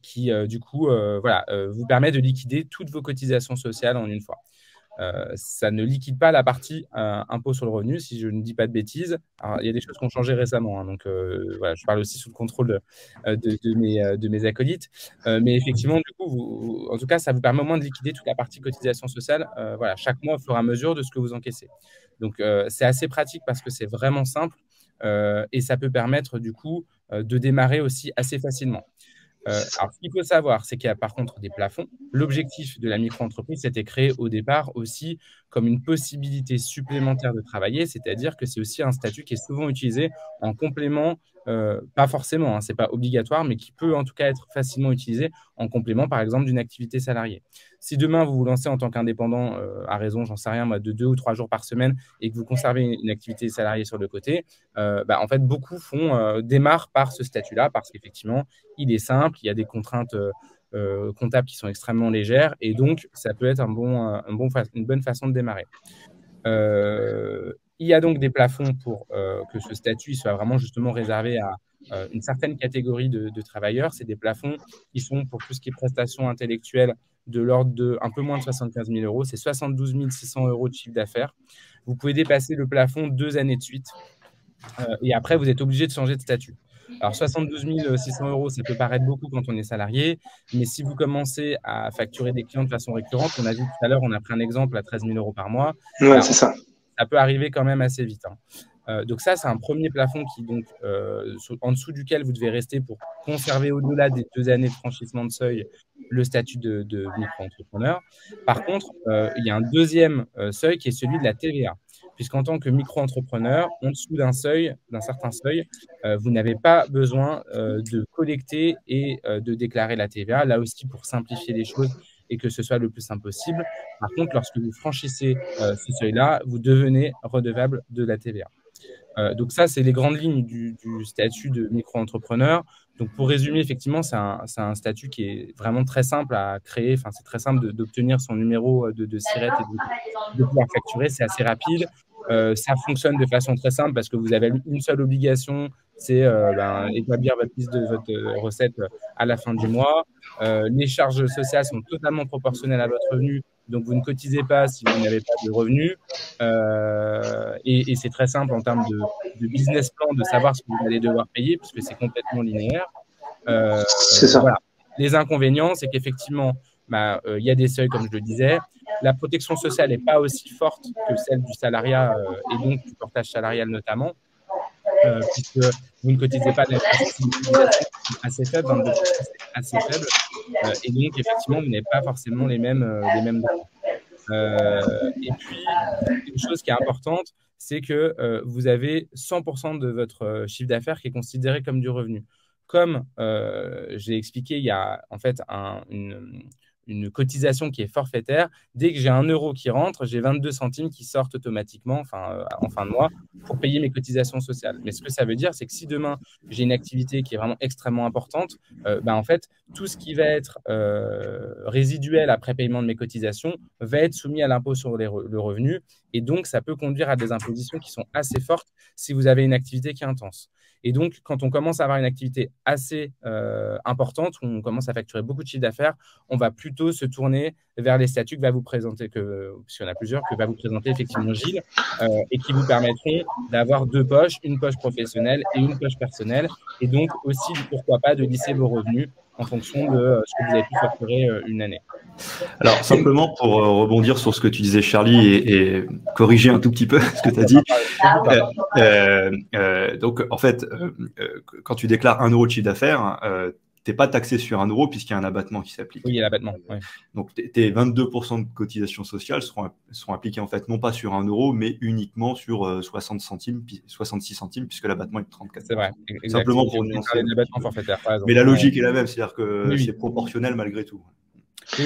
Qui, du coup, vous permet de liquider toutes vos cotisations sociales en une fois. Ça ne liquide pas la partie impôt sur le revenu, si je ne dis pas de bêtises. Alors, il y a des choses qui ont changé récemment, hein, donc je parle aussi sous le contrôle de mes acolytes. Mais effectivement, du coup, en tout cas, ça vous permet au moins de liquider toute la partie cotisation sociale chaque mois au fur et à mesure de ce que vous encaissez. Donc, c'est assez pratique parce que c'est vraiment simple et ça peut permettre du coup de démarrer aussi assez facilement. Alors, ce qu'il faut savoir, c'est qu'il y a par contre des plafonds. L'objectif de la micro-entreprise, c'était créé au départ aussi comme une possibilité supplémentaire de travailler, c'est-à-dire que c'est aussi un statut qui est souvent utilisé en complément, pas forcément, ce n'est pas obligatoire, mais qui peut en tout cas être facilement utilisé en complément, par exemple, d'une activité salariée. Si demain, vous vous lancez en tant qu'indépendant, à raison, j'en sais rien, moi, de 2 ou 3 jours par semaine et que vous conservez une activité salariée sur le côté, en fait, beaucoup démarrent par ce statut-là parce qu'effectivement, il est simple, il y a des contraintes comptables qui sont extrêmement légères et donc ça peut être une bonne façon de démarrer. Il y a donc des plafonds pour que ce statut soit vraiment justement réservé à une certaine catégorie de travailleurs. C'est des plafonds qui sont pour tout ce qui est prestations intellectuelles de l'ordre de un peu moins de 75 000 euros. C'est 72 600 euros de chiffre d'affaires. Vous pouvez dépasser le plafond 2 années de suite et après, vous êtes obligé de changer de statut. Alors, 72 600 euros, ça peut paraître beaucoup quand on est salarié, mais si vous commencez à facturer des clients de façon récurrente, on a vu tout à l'heure, on a pris un exemple à 13 000 euros par mois. Ouais, c'est ça. Ça peut arriver quand même assez vite. Donc ça, c'est un premier plafond en dessous duquel vous devez rester pour conserver au-delà des 2 années de franchissement de seuil le statut de micro-entrepreneur. Par contre, il y a un deuxième seuil qui est celui de la TVA. Puisqu'en tant que micro-entrepreneur, en dessous d'un certain seuil, vous n'avez pas besoin de collecter et de déclarer la TVA. Là aussi, pour simplifier les choses et que ce soit le plus simple possible. Par contre, lorsque vous franchissez ce seuil-là, vous devenez redevable de la TVA. Donc ça, c'est les grandes lignes du statut de micro-entrepreneur. Donc pour résumer, effectivement, c'est un statut qui est vraiment très simple à créer. Enfin, c'est très simple d'obtenir son numéro de SIRET et de pouvoir facturer. C'est assez rapide. Ça fonctionne de façon très simple parce que vous avez une seule obligation, c'est établir votre liste de votre recette à la fin du mois. Les charges sociales sont totalement proportionnelles à votre revenu, donc vous ne cotisez pas si vous n'avez pas de revenus. Et c'est très simple en termes de business plan, de savoir ce que vous allez devoir payer, puisque c'est complètement linéaire. C'est ça. Voilà. Les inconvénients, c'est qu'effectivement, il y a des seuils, comme je le disais. La protection sociale n'est pas aussi forte que celle du salariat et donc du portage salarial notamment, puisque vous ne cotisez pas de façon, c'est une utilisation assez faible, 22%, c'est assez faible, et donc effectivement, vous n'avez pas forcément les mêmes droits. Et puis, une chose qui est importante, c'est que vous avez 100% de votre chiffre d'affaires qui est considéré comme du revenu. Comme j'ai expliqué, il y a en fait une cotisation qui est forfaitaire. Dès que j'ai 1 euro qui rentre, j'ai 22 centimes qui sortent automatiquement en fin de mois pour payer mes cotisations sociales. Mais ce que ça veut dire, c'est que si demain, j'ai une activité qui est vraiment extrêmement importante, en fait, tout ce qui va être résiduel après paiement de mes cotisations va être soumis à l'impôt sur le revenu. Et donc, ça peut conduire à des impositions qui sont assez fortes si vous avez une activité qui est intense. Et donc, quand on commence à avoir une activité assez importante, où on commence à facturer beaucoup de chiffre d'affaires, on va plutôt se tourner vers les statuts que va vous présenter, puisqu'il y en a plusieurs, que va vous présenter effectivement Gilles, et qui vous permettront d'avoir 2 poches, une poche professionnelle et une poche personnelle, et donc aussi, pourquoi pas, de lisser vos revenus en fonction de ce que vous avez pu facturer une année. Alors, simplement pour rebondir sur ce que tu disais, Charlie, et corriger un tout petit peu ce que tu as dit. Donc, en fait, quand tu déclares 1 euro de chiffre d'affaires, tu n'es pas taxé sur 1 euro puisqu'il y a un abattement qui s'applique. Oui, il y a l'abattement. Ouais. Donc, tes 22% de cotisations sociales seront appliquées en fait non pas sur 1 euro, mais uniquement sur 66 centimes, puisque l'abattement est de 34. C'est vrai. Simplement pour nuancer. L'abattement forfaitaire. Mais la logique est la même, c'est-à-dire que c'est proportionnel malgré tout. Oui.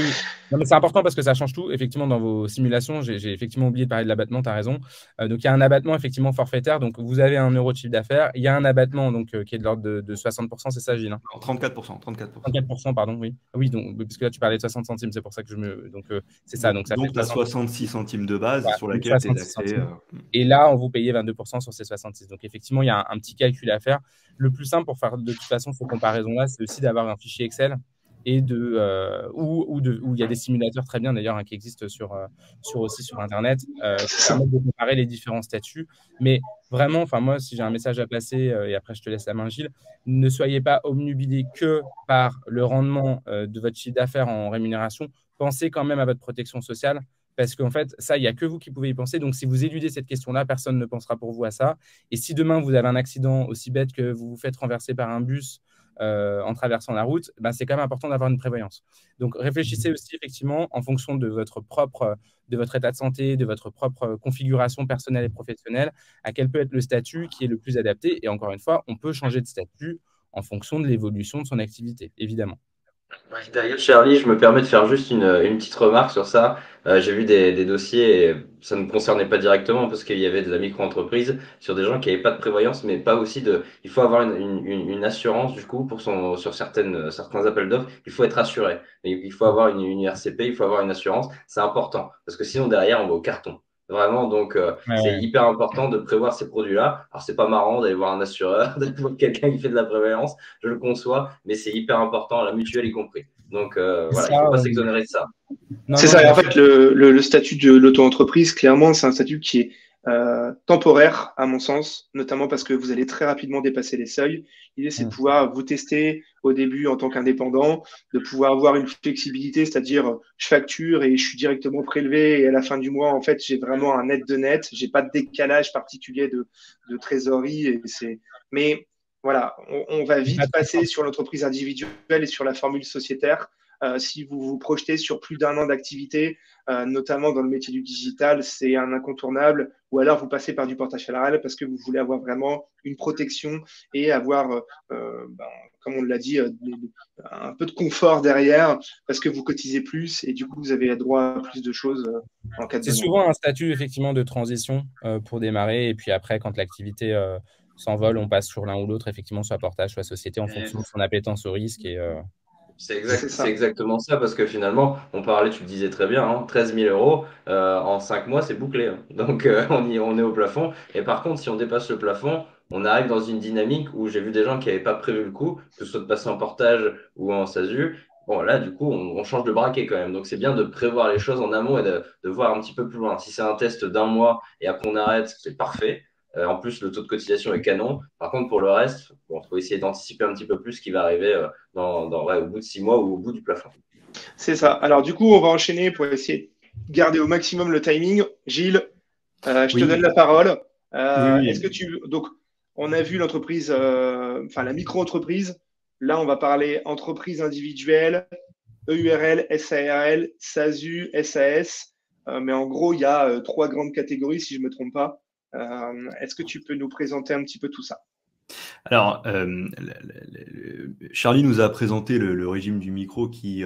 Non, mais c'est important parce que ça change tout. Effectivement, dans vos simulations, j'ai effectivement oublié de parler de l'abattement, tu as raison. Donc, il y a un abattement effectivement forfaitaire. Donc, vous avez 1 euro de chiffre d'affaires. Il y a un abattement donc, qui est de l'ordre de 60%, c'est ça, Gilles, hein? 34%. 34%, pardon, oui. Oui, donc, parce que là, tu parlais de 60 centimes, c'est pour ça que je me. Donc, c'est ça. Donc, tu as 66 centimes de base sur laquelle tu es taxé. Et là, on vous payait 22% sur ces 66. Donc, effectivement, il y a un petit calcul à faire. Le plus simple pour faire de toute façon ces comparaisons-là, c'est aussi d'avoir un fichier Excel et où il y a des simulateurs très bien d'ailleurs qui existent aussi sur Internet qui permettent de comparer les différents statuts. Mais vraiment, moi, si j'ai un message à passer, et après je te laisse la main, Gilles, ne soyez pas obnubilés que par le rendement de votre chiffre d'affaires en rémunération. Pensez quand même à votre protection sociale. Parce qu'en fait, ça, il n'y a que vous qui pouvez y penser. Donc, si vous éludez cette question-là, personne ne pensera pour vous à ça. Et si demain, vous avez un accident aussi bête que vous vous faites renverser par un bus en traversant la route, c'est quand même important d'avoir une prévoyance. Donc, réfléchissez aussi effectivement en fonction de votre état de santé, de votre propre configuration personnelle et professionnelle, à quel peut être le statut qui est le plus adapté. Et encore une fois, on peut changer de statut en fonction de l'évolution de son activité, évidemment. D'ailleurs, Charlie, je me permets de faire juste une petite remarque sur ça. J'ai vu des dossiers, et ça ne me concernait pas directement parce qu'il y avait de la micro-entreprise sur des gens qui n'avaient pas de prévoyance, mais pas aussi de. Il faut avoir une assurance du coup sur certains appels d'offres. Il faut être assuré. Il faut avoir une RCP, il faut avoir une assurance. C'est important parce que sinon derrière on va au carton. Vraiment, donc c'est hyper important de prévoir ces produits-là. Alors, c'est pas marrant d'aller voir un assureur, d'aller voir quelqu'un qui fait de la prévoyance, je le conçois, mais c'est hyper important, la mutuelle y compris. Donc voilà, il ne faut pas s'exonérer de ça. C'est ça, et en fait, le statut de l'auto-entreprise, clairement, c'est un statut qui est temporaire, à mon sens, notamment parce que vous allez très rapidement dépasser les seuils. L'idée, c'est de pouvoir vous tester au début en tant qu'indépendant, de pouvoir avoir une flexibilité, c'est-à-dire je facture et je suis directement prélevé et à la fin du mois, en fait, j'ai vraiment un net de net, j'ai pas de décalage particulier de trésorerie. Mais voilà, on va vite passer sur l'entreprise individuelle et sur la formule sociétaire. Si vous vous projetez sur plus d'1 an d'activité, notamment dans le métier du digital, c'est un incontournable. Ou alors vous passez par du portage salarial parce que vous voulez avoir vraiment une protection et avoir, comme on l'a dit, un peu de confort derrière parce que vous cotisez plus et du coup vous avez droit à plus de choses en cas de. C'est souvent un statut effectivement de transition pour démarrer et puis après quand l'activité s'envole, on passe sur l'un ou l'autre, effectivement, soit portage, soit société, en fonction de son appétence au risque. ça. C'est exactement ça, parce que finalement, on parlait, tu le disais très bien, hein, 13 000 euros en 5 mois, c'est bouclé, hein. Donc, on est au plafond. Et par contre, si on dépasse le plafond, on arrive dans une dynamique où j'ai vu des gens qui n'avaient pas prévu le coup, que ce soit de passer en portage ou en SASU. Bon, là, du coup, on change de braquet quand même. Donc, c'est bien de prévoir les choses en amont et de voir un petit peu plus loin. Si c'est un test d'un mois et après on arrête, c'est parfait. En plus, le taux de cotisation est canon. Par contre, pour le reste, bon, faut essayer d'anticiper un petit peu plus ce qui va arriver au bout de 6 mois ou au bout du plafond. C'est ça. Alors, du coup, on va enchaîner pour essayer de garder au maximum le timing. Gilles, je te donne la parole. Est-ce que donc, on a vu l'entreprise, enfin la micro-entreprise. Là, on va parler entreprise individuelle, EURL, SARL, SASU, SAS. Mais en gros, il y a 3 grandes catégories, si je ne me trompe pas. Est-ce que tu peux nous présenter un petit peu tout ça? Alors, Charlie nous a présenté le régime du micro qui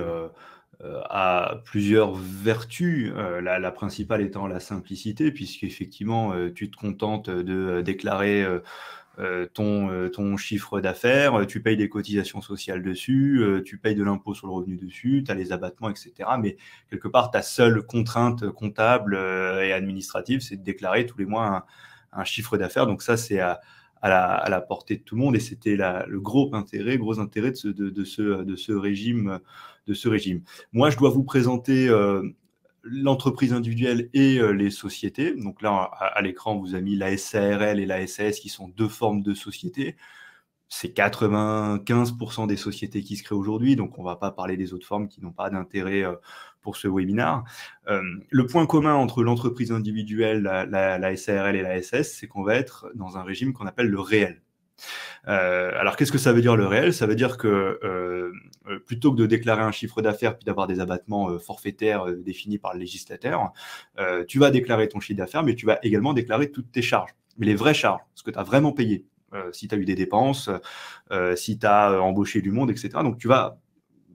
a plusieurs vertus, la principale étant la simplicité, puisqu'effectivement, tu te contentes de déclarer ton chiffre d'affaires, tu payes des cotisations sociales dessus, tu payes de l'impôt sur le revenu dessus, tu as les abattements, etc. Mais quelque part, ta seule contrainte comptable et administrative, c'est de déclarer tous les mois un chiffre d'affaires. Donc ça, c'est à la portée de tout le monde, et c'était le gros intérêt de ce régime. Moi, je dois vous présenter l'entreprise individuelle et les sociétés. Donc là, à l'écran, on vous a mis la SARL et la SAS, qui sont 2 formes de sociétés. C'est 95% des sociétés qui se créent aujourd'hui, donc on ne va pas parler des autres formes qui n'ont pas d'intérêt pour ce webinaire. Le point commun entre l'entreprise individuelle, la SARL et la SAS, c'est qu'on va être dans un régime qu'on appelle le réel. Alors, qu'est-ce que ça veut dire le réel? Ça veut dire que plutôt que de déclarer un chiffre d'affaires puis d'avoir des abattements forfaitaires définis par le législateur, tu vas déclarer ton chiffre d'affaires, mais tu vas également déclarer toutes tes charges, mais les vraies charges, ce que tu as vraiment payé. Si tu as eu des dépenses, si tu as embauché du monde, etc. Donc, tu vas,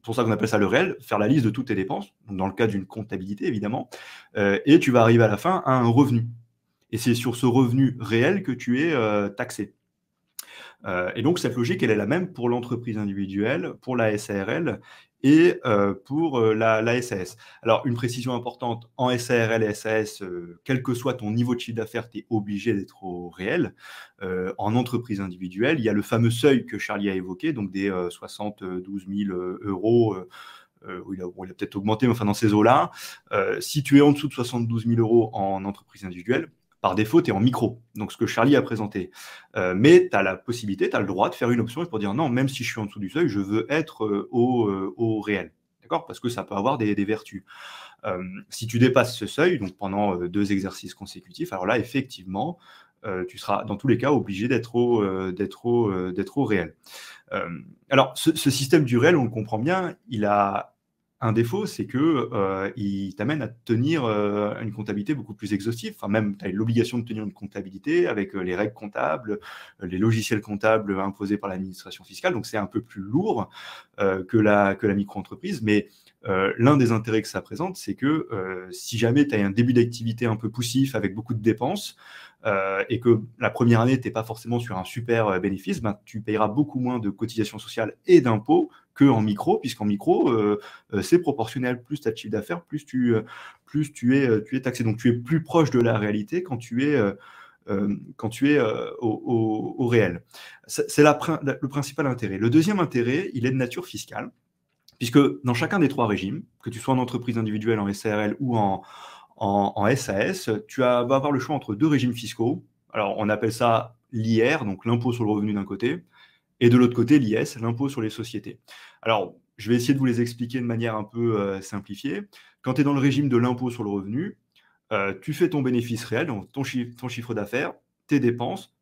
pour ça qu'on appelle ça le réel, faire la liste de toutes tes dépenses, donc dans le cas d'une comptabilité, évidemment, et tu vas arriver à la fin à un revenu. Et c'est sur ce revenu réel que tu es taxé. Et donc, cette logique, elle est la même pour l'entreprise individuelle, pour la SARL et pour la SAS. Alors, une précision importante, en SARL et SAS, quel que soit ton niveau de chiffre d'affaires, tu es obligé d'être au réel. En entreprise individuelle, il y a le fameux seuil que Charlie a évoqué, donc des 72 000 euros. Il a peut-être augmenté, mais enfin dans ces eaux-là. Si tu es en dessous de 72 000 euros en entreprise individuelle, par défaut, tu es en micro, donc ce que Charlie a présenté. Mais tu as la possibilité, tu as le droit de faire une option pour dire non, même si je suis en dessous du seuil, je veux être au réel. D'accord? Parce que ça peut avoir des vertus. Si tu dépasses ce seuil, donc pendant 2 exercices consécutifs, alors là, effectivement, tu seras dans tous les cas obligé d'être au réel. Alors, ce système du réel, on le comprend bien, il a un défaut, c'est que il t'amène à tenir une comptabilité beaucoup plus exhaustive. Enfin, même, tu as l'obligation de tenir une comptabilité avec les règles comptables, les logiciels comptables imposés par l'administration fiscale. Donc, c'est un peu plus lourd que la micro-entreprise. Mais l'un des intérêts que ça présente, c'est que si jamais tu as un début d'activité un peu poussif avec beaucoup de dépenses, et que la première année, tu n'es pas forcément sur un super bénéfice, ben, tu payeras beaucoup moins de cotisations sociales et d'impôts qu'en micro, puisqu'en micro, c'est proportionnel. Plus tu as de chiffre d'affaires, plus tu es taxé. Donc, tu es plus proche de la réalité quand tu es au réel. C'est le principal intérêt. Le deuxième intérêt, il est de nature fiscale, puisque dans chacun des 3 régimes, que tu sois en entreprise individuelle, en SARL ou en SAS, tu vas avoir le choix entre 2 régimes fiscaux. Alors, on appelle ça l'IR, donc l'impôt sur le revenu d'un côté, et de l'autre côté, l'IS, l'impôt sur les sociétés. Alors, je vais essayer de vous les expliquer de manière un peu simplifiée. Quand tu es dans le régime de l'impôt sur le revenu, tu fais ton bénéfice réel, donc ton chiffre d'affaires, tes dépenses,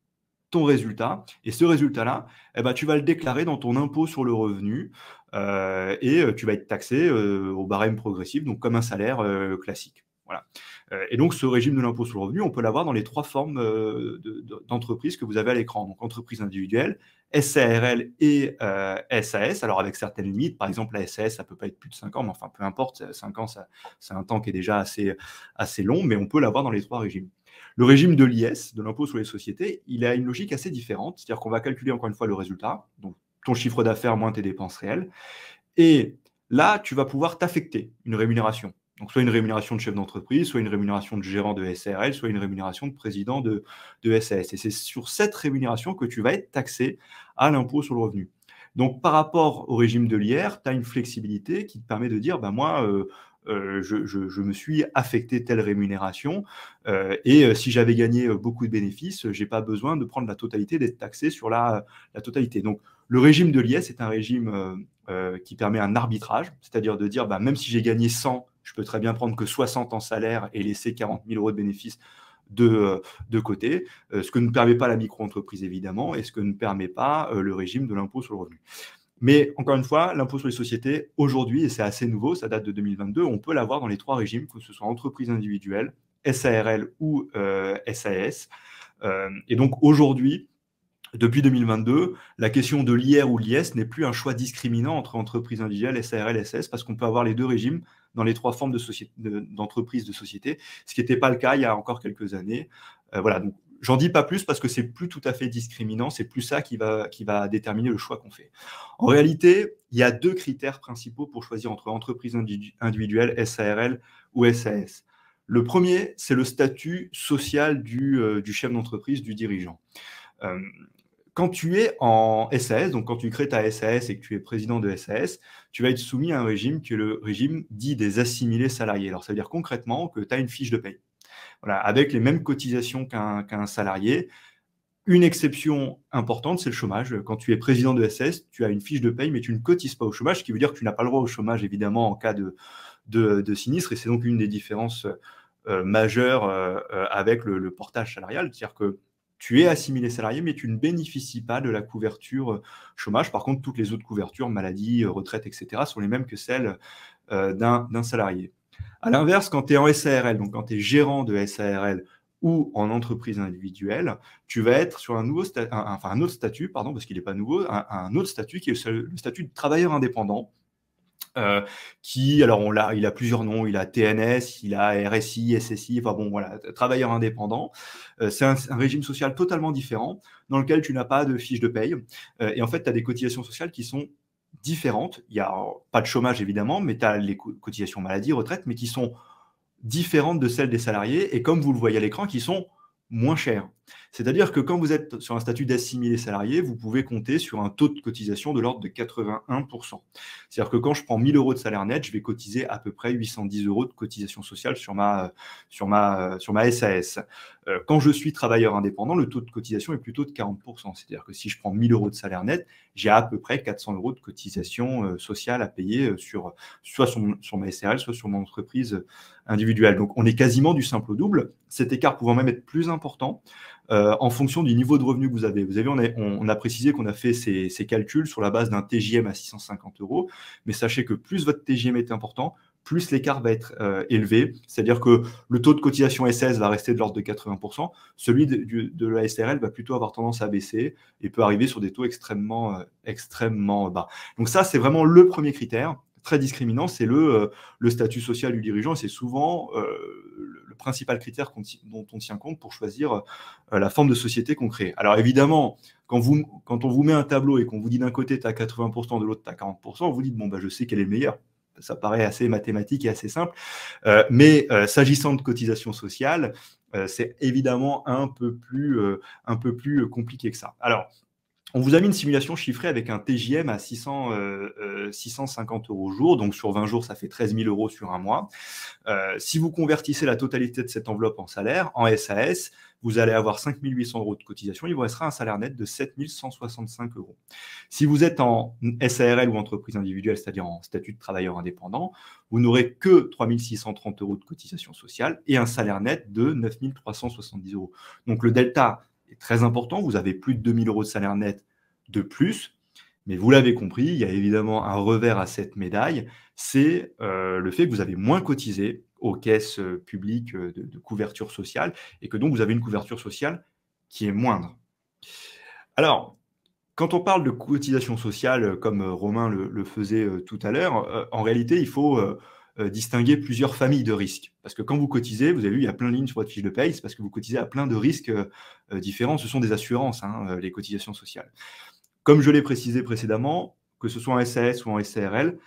ton résultat, et ce résultat-là, eh ben, tu vas le déclarer dans ton impôt sur le revenu et tu vas être taxé au barème progressif, donc comme un salaire classique. Voilà. Et donc, ce régime de l'impôt sur le revenu, on peut l'avoir dans les 3 formes d'entreprises que vous avez à l'écran. Donc, entreprise individuelle, SARL et SAS, alors avec certaines limites. Par exemple, la SAS, ça ne peut pas être plus de 5 ans, mais enfin, peu importe, 5 ans, c'est un temps qui est déjà assez long, mais on peut l'avoir dans les 3 régimes. Le régime de l'IS, de l'impôt sur les sociétés, il a une logique assez différente. C'est-à-dire qu'on va calculer encore une fois le résultat, donc ton chiffre d'affaires moins tes dépenses réelles. Et là, tu vas pouvoir t'affecter une rémunération. Donc, soit une rémunération de chef d'entreprise, soit une rémunération de gérant de SARL, soit une rémunération de président de SAS. Et c'est sur cette rémunération que tu vas être taxé à l'impôt sur le revenu. Donc, par rapport au régime de l'IR, tu as une flexibilité qui te permet de dire, moi, je me suis affecté telle rémunération et si j'avais gagné beaucoup de bénéfices, je n'ai pas besoin de prendre la totalité, d'être taxé sur la totalité. Donc, le régime de l'IS est un régime qui permet un arbitrage, c'est-à-dire de dire, même si j'ai gagné 100, je peux très bien prendre que 60 en salaire et laisser 40 000 euros de bénéfices de côté, ce que ne permet pas la micro-entreprise évidemment, et ce que ne permet pas le régime de l'impôt sur le revenu. Mais encore une fois, l'impôt sur les sociétés, aujourd'hui, et c'est assez nouveau, ça date de 2022, on peut l'avoir dans les 3 régimes, que ce soit entreprise individuelle, SARL ou SAS. Et donc aujourd'hui, depuis 2022, la question de l'IR ou l'IS n'est plus un choix discriminant entre entreprise individuelle, SARL, SAS, parce qu'on peut avoir les 2 régimes dans les 3 formes d'entreprise de société, ce qui n'était pas le cas il y a encore quelques années. Voilà, donc j'en dis pas plus parce que c'est plus tout à fait discriminant, c'est plus ça qui va déterminer le choix qu'on fait. En réalité, il y a 2 critères principaux pour choisir entre entreprise individuelle, SARL ou SAS. Le premier, c'est le statut social du chef d'entreprise, du dirigeant. Quand tu es en SAS, donc quand tu crées ta SAS et que tu es président de SAS, tu vas être soumis à un régime qui est le régime dit des assimilés salariés. Alors, ça veut dire concrètement que tu as une fiche de paye. Voilà, avec les mêmes cotisations qu'un salarié. Une exception importante, c'est le chômage. Quand tu es président de SAS, tu as une fiche de paye, mais tu ne cotises pas au chômage, ce qui veut dire que tu n'as pas le droit au chômage, évidemment, en cas de sinistre. Et c'est donc une des différences majeures avec le portage salarial. C'est-à-dire que tu es assimilé salarié, mais tu ne bénéficies pas de la couverture chômage. Par contre, toutes les autres couvertures, maladie, retraite, etc., sont les mêmes que celles d'un salarié. À l'inverse, quand tu es en SARL, donc quand tu es gérant de SARL ou en entreprise individuelle, tu vas être sur un autre statut, parce qu'il n'est pas nouveau, un autre statut qui est le statut de travailleur indépendant. Il a plusieurs noms, il a TNS, il a RSI, SSI, travailleur indépendant. C'est un régime social totalement différent dans lequel tu n'as pas de fiche de paye. Et en fait, tu as des cotisations sociales qui sont différentes. Il n'y a pas de chômage évidemment, mais tu as les cotisations maladie, retraite, mais qui sont différentes de celles des salariés et comme vous le voyez à l'écran, qui sont moins chères. C'est-à-dire que quand vous êtes sur un statut d'assimilé salarié, vous pouvez compter sur un taux de cotisation de l'ordre de 81%. C'est-à-dire que quand je prends 1 000 euros de salaire net, je vais cotiser à peu près 810 euros de cotisation sociale sur ma SAS. Quand je suis travailleur indépendant, le taux de cotisation est plutôt de 40%. C'est-à-dire que si je prends 1 000 euros de salaire net, j'ai à peu près 400 euros de cotisation sociale à payer soit sur ma SARL, soit sur mon entreprise individuelle. Donc, on est quasiment du simple au double, cet écart pouvant même être plus important en fonction du niveau de revenu que vous avez. Vous avez, on a précisé qu'on a fait ces calculs sur la base d'un TJM à 650 euros, mais sachez que plus votre TJM est important, plus l'écart va être élevé, c'est-à-dire que le taux de cotisation SAS va rester de l'ordre de 80%, celui de la SARL va plutôt avoir tendance à baisser et peut arriver sur des taux extrêmement bas. Donc ça, c'est vraiment le premier critère, très discriminant, c'est le statut social du dirigeant, et c'est souvent le principal critère dont on tient compte pour choisir la forme de société qu'on crée. Alors évidemment, quand on vous met un tableau et qu'on vous dit d'un côté tu as 80%, de l'autre tu as 40%, vous dites je sais quel est le meilleur. Ça paraît assez mathématique et assez simple, mais s'agissant de cotisation sociale, c'est évidemment un peu plus compliqué que ça. Alors, on vous a mis une simulation chiffrée avec un TJM à 650 euros au jour, donc sur 20 jours, ça fait 13 000 euros sur un mois. Si vous convertissez la totalité de cette enveloppe en salaire, en SAS, vous allez avoir 5 800 euros de cotisation, il vous restera un salaire net de 7 165 euros. Si vous êtes en SARL ou entreprise individuelle, c'est-à-dire en statut de travailleur indépendant, vous n'aurez que 3 630 euros de cotisation sociale et un salaire net de 9 370 euros. Donc le delta est très important, vous avez plus de 2 000 euros de salaire net de plus, mais vous l'avez compris, il y a évidemment un revers à cette médaille, c'est le fait que vous avez moins cotisé aux caisses publiques de couverture sociale et que donc vous avez une couverture sociale qui est moindre. Alors, quand on parle de cotisation sociale, comme Romain le faisait tout à l'heure, en réalité, il faut distinguer plusieurs familles de risques. Parce que quand vous cotisez, vous avez vu, il y a plein de lignes sur votre fiche de paye, c'est parce que vous cotisez à plein de risques différents. Ce sont des assurances, les cotisations sociales. Comme je l'ai précisé précédemment, que ce soit en SAS ou en SARL,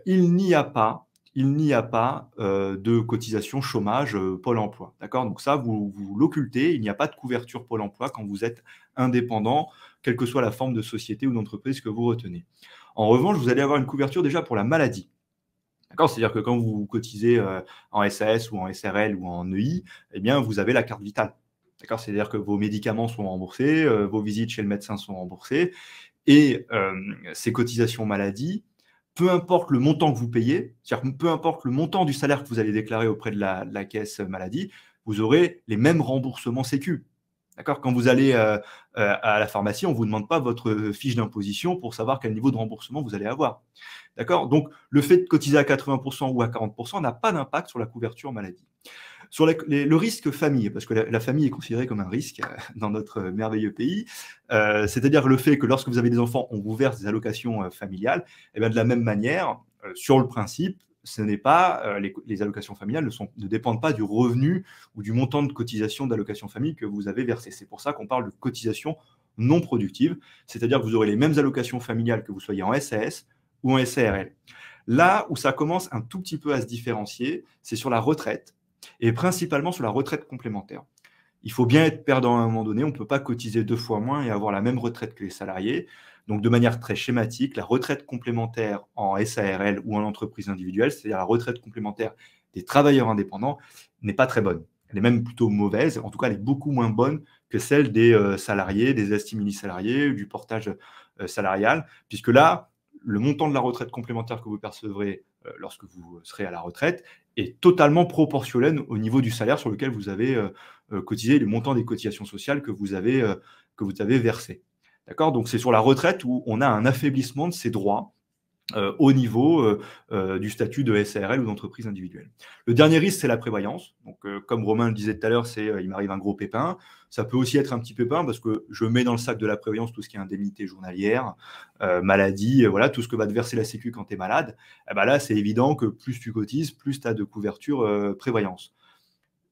il n'y a pas de cotisation chômage Pôle emploi. D'accord? Donc ça, vous l'occultez. Il n'y a pas de couverture Pôle emploi quand vous êtes indépendant, quelle que soit la forme de société ou d'entreprise que vous retenez. En revanche, vous allez avoir une couverture déjà pour la maladie. D'accord? C'est-à-dire que quand vous cotisez en SAS ou en SRL ou en EI, eh bien, vous avez la carte vitale. D'accord? C'est-à-dire que vos médicaments sont remboursés, vos visites chez le médecin sont remboursées, et ces cotisations maladie, peu importe le montant que vous payez, c'est-à-dire que peu importe le montant du salaire que vous allez déclarer auprès de la caisse maladie, vous aurez les mêmes remboursements Sécu. D'accord? Quand vous allez à la pharmacie, on ne vous demande pas votre fiche d'imposition pour savoir quel niveau de remboursement vous allez avoir. D'accord? Donc, le fait de cotiser à 80% ou à 40% n'a pas d'impact sur la couverture maladie. Sur le risque famille, parce que la famille est considérée comme un risque dans notre merveilleux pays, c'est-à-dire le fait que lorsque vous avez des enfants, on vous verse des allocations familiales, et bien de la même manière, sur le principe, ce n'est pas les allocations familiales ne dépendent pas du revenu ou du montant de cotisation d'allocation famille que vous avez versé. C'est pour ça qu'on parle de cotisation non productive, c'est-à-dire que vous aurez les mêmes allocations familiales que vous soyez en SAS ou en SARL. Là où ça commence un tout petit peu à se différencier, c'est sur la retraite, et principalement sur la retraite complémentaire. Il faut bien être perdant à un moment donné, on ne peut pas cotiser 2 fois moins et avoir la même retraite que les salariés. Donc, de manière très schématique, la retraite complémentaire en SARL ou en entreprise individuelle, c'est-à-dire la retraite complémentaire des travailleurs indépendants, n'est pas très bonne. Elle est même plutôt mauvaise. En tout cas, elle est beaucoup moins bonne que celle des salariés, des astimili salariés, du portage salarial, puisque là, le montant de la retraite complémentaire que vous percevrez lorsque vous serez à la retraite est totalement proportionnel au niveau du salaire sur lequel vous avez cotisé, le montant des cotisations sociales que vous avez versé. D'accord? Donc, c'est sur la retraite où on a un affaiblissement de ses droits au niveau du statut de SARL ou d'entreprise individuelle. Le dernier risque, c'est la prévoyance. Donc, comme Romain le disait tout à l'heure, il m'arrive un gros pépin. Ça peut aussi être un petit pépin parce que je mets dans le sac de la prévoyance tout ce qui est indemnité journalière, maladie, voilà, tout ce que va te verser la Sécu quand tu es malade. Et ben là, c'est évident que plus tu cotises, plus tu as de couverture prévoyance.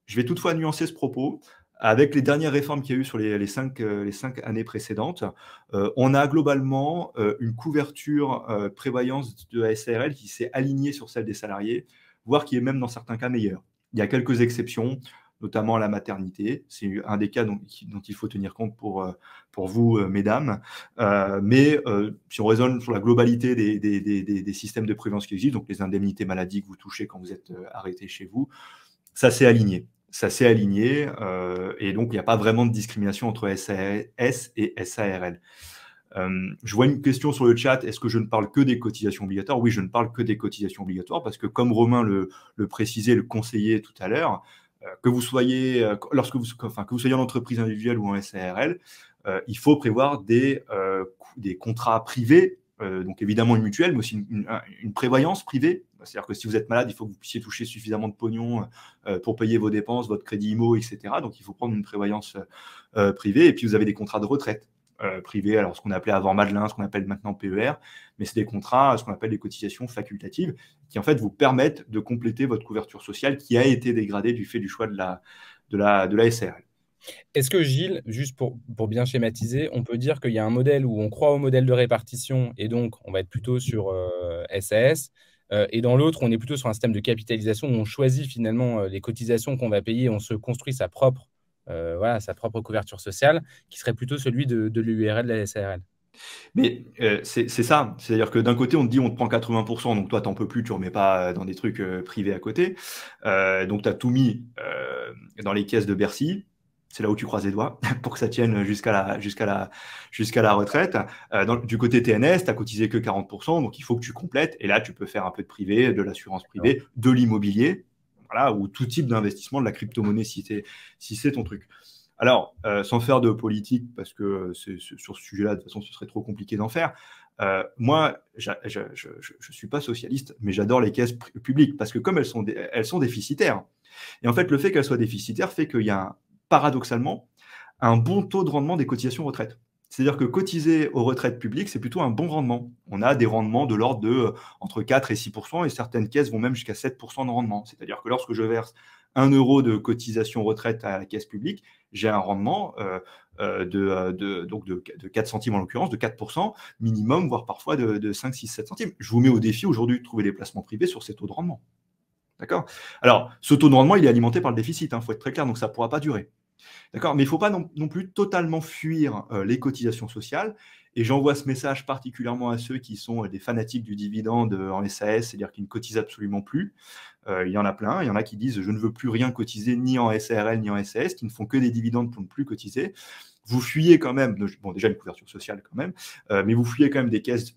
Je vais toutefois nuancer ce propos. Avec les dernières réformes qu'il y a eu sur les 5 années précédentes, on a globalement une couverture prévoyance de la SARL qui s'est alignée sur celle des salariés, voire qui est même dans certains cas meilleure. Il y a quelques exceptions, notamment la maternité. C'est un des cas dont il faut tenir compte pour vous, mesdames. Mais si on raisonne sur la globalité des systèmes de prévoyance qui existent, donc les indemnités maladie que vous touchez quand vous êtes arrêté chez vous, ça s'est aligné. Et donc il n'y a pas vraiment de discrimination entre SAS et SARL. Je vois une question sur le chat, est-ce que je ne parle que des cotisations obligatoires? Oui, je ne parle que des cotisations obligatoires parce que comme Romain le précisait, le conseillait tout à l'heure, que vous soyez en entreprise individuelle ou en SARL, il faut prévoir des contrats privés, donc évidemment une mutuelle, mais aussi une prévoyance privée. C'est-à-dire que si vous êtes malade, il faut que vous puissiez toucher suffisamment de pognon pour payer vos dépenses, votre crédit IMO, etc. Donc, il faut prendre une prévoyance privée. Et puis, vous avez des contrats de retraite privés, alors ce qu'on appelait avant Madelin, ce qu'on appelle maintenant PER, mais c'est des contrats, ce qu'on appelle des cotisations facultatives, qui en fait vous permettent de compléter votre couverture sociale qui a été dégradée du fait du choix de la SARL. Est-ce que Gilles, juste pour bien schématiser, on peut dire qu'il y a un modèle où on croit au modèle de répartition et donc on va être plutôt sur SAS, et dans l'autre, on est plutôt sur un système de capitalisation où on choisit finalement les cotisations qu'on va payer, on se construit sa propre couverture sociale, qui serait plutôt celui de l'URL de la SARL. Mais c'est ça, c'est-à-dire que d'un côté on te dit on te prend 80%, donc toi t'en peux plus, tu remets pas dans des trucs privés à côté, donc tu as tout mis dans les caisses de Bercy. C'est là où tu croises les doigts pour que ça tienne jusqu'à la retraite. Du côté TNS, tu as cotisé que 40%, donc il faut que tu complètes. Et là, tu peux faire un peu de privé, de l'assurance privée, de l'immobilier, voilà, ou tout type d'investissement, de la crypto-monnaie si c'est ton truc. Alors, sans faire de politique, parce que sur ce sujet-là, de toute façon, ce serait trop compliqué d'en faire. Moi, je ne suis pas socialiste, mais j'adore les caisses publiques parce que comme elles sont déficitaires. Et en fait, le fait qu'elles soient déficitaires fait qu'il y a paradoxalement, un bon taux de rendement des cotisations retraite. C'est-à-dire que cotiser aux retraites publiques, c'est plutôt un bon rendement. On a des rendements de l'ordre de entre 4 et 6%, et certaines caisses vont même jusqu'à 7% de rendement. C'est-à-dire que lorsque je verse 1 euro de cotisation retraite à la caisse publique, j'ai un rendement de 4 centimes en l'occurrence, de 4% minimum, voire parfois de 5, 6, 7 centimes. Je vous mets au défi aujourd'hui de trouver des placements privés sur ces taux de rendement. D'accord? Alors, ce taux de rendement, il est alimenté par le déficit, il faut être très clair, donc ça ne pourra pas durer. D'accord? Mais il ne faut pas non plus totalement fuir les cotisations sociales. Et j'envoie ce message particulièrement à ceux qui sont des fanatiques du dividende en SAS, c'est-à-dire qui ne cotisent absolument plus. Il y en a plein. Il y en a qui disent « je ne veux plus rien cotiser ni en SARL ni en SAS », qui ne font que des dividendes pour ne plus cotiser. Vous fuyez quand même, bon déjà une couverture sociale quand même, mais vous fuyez quand même des caisses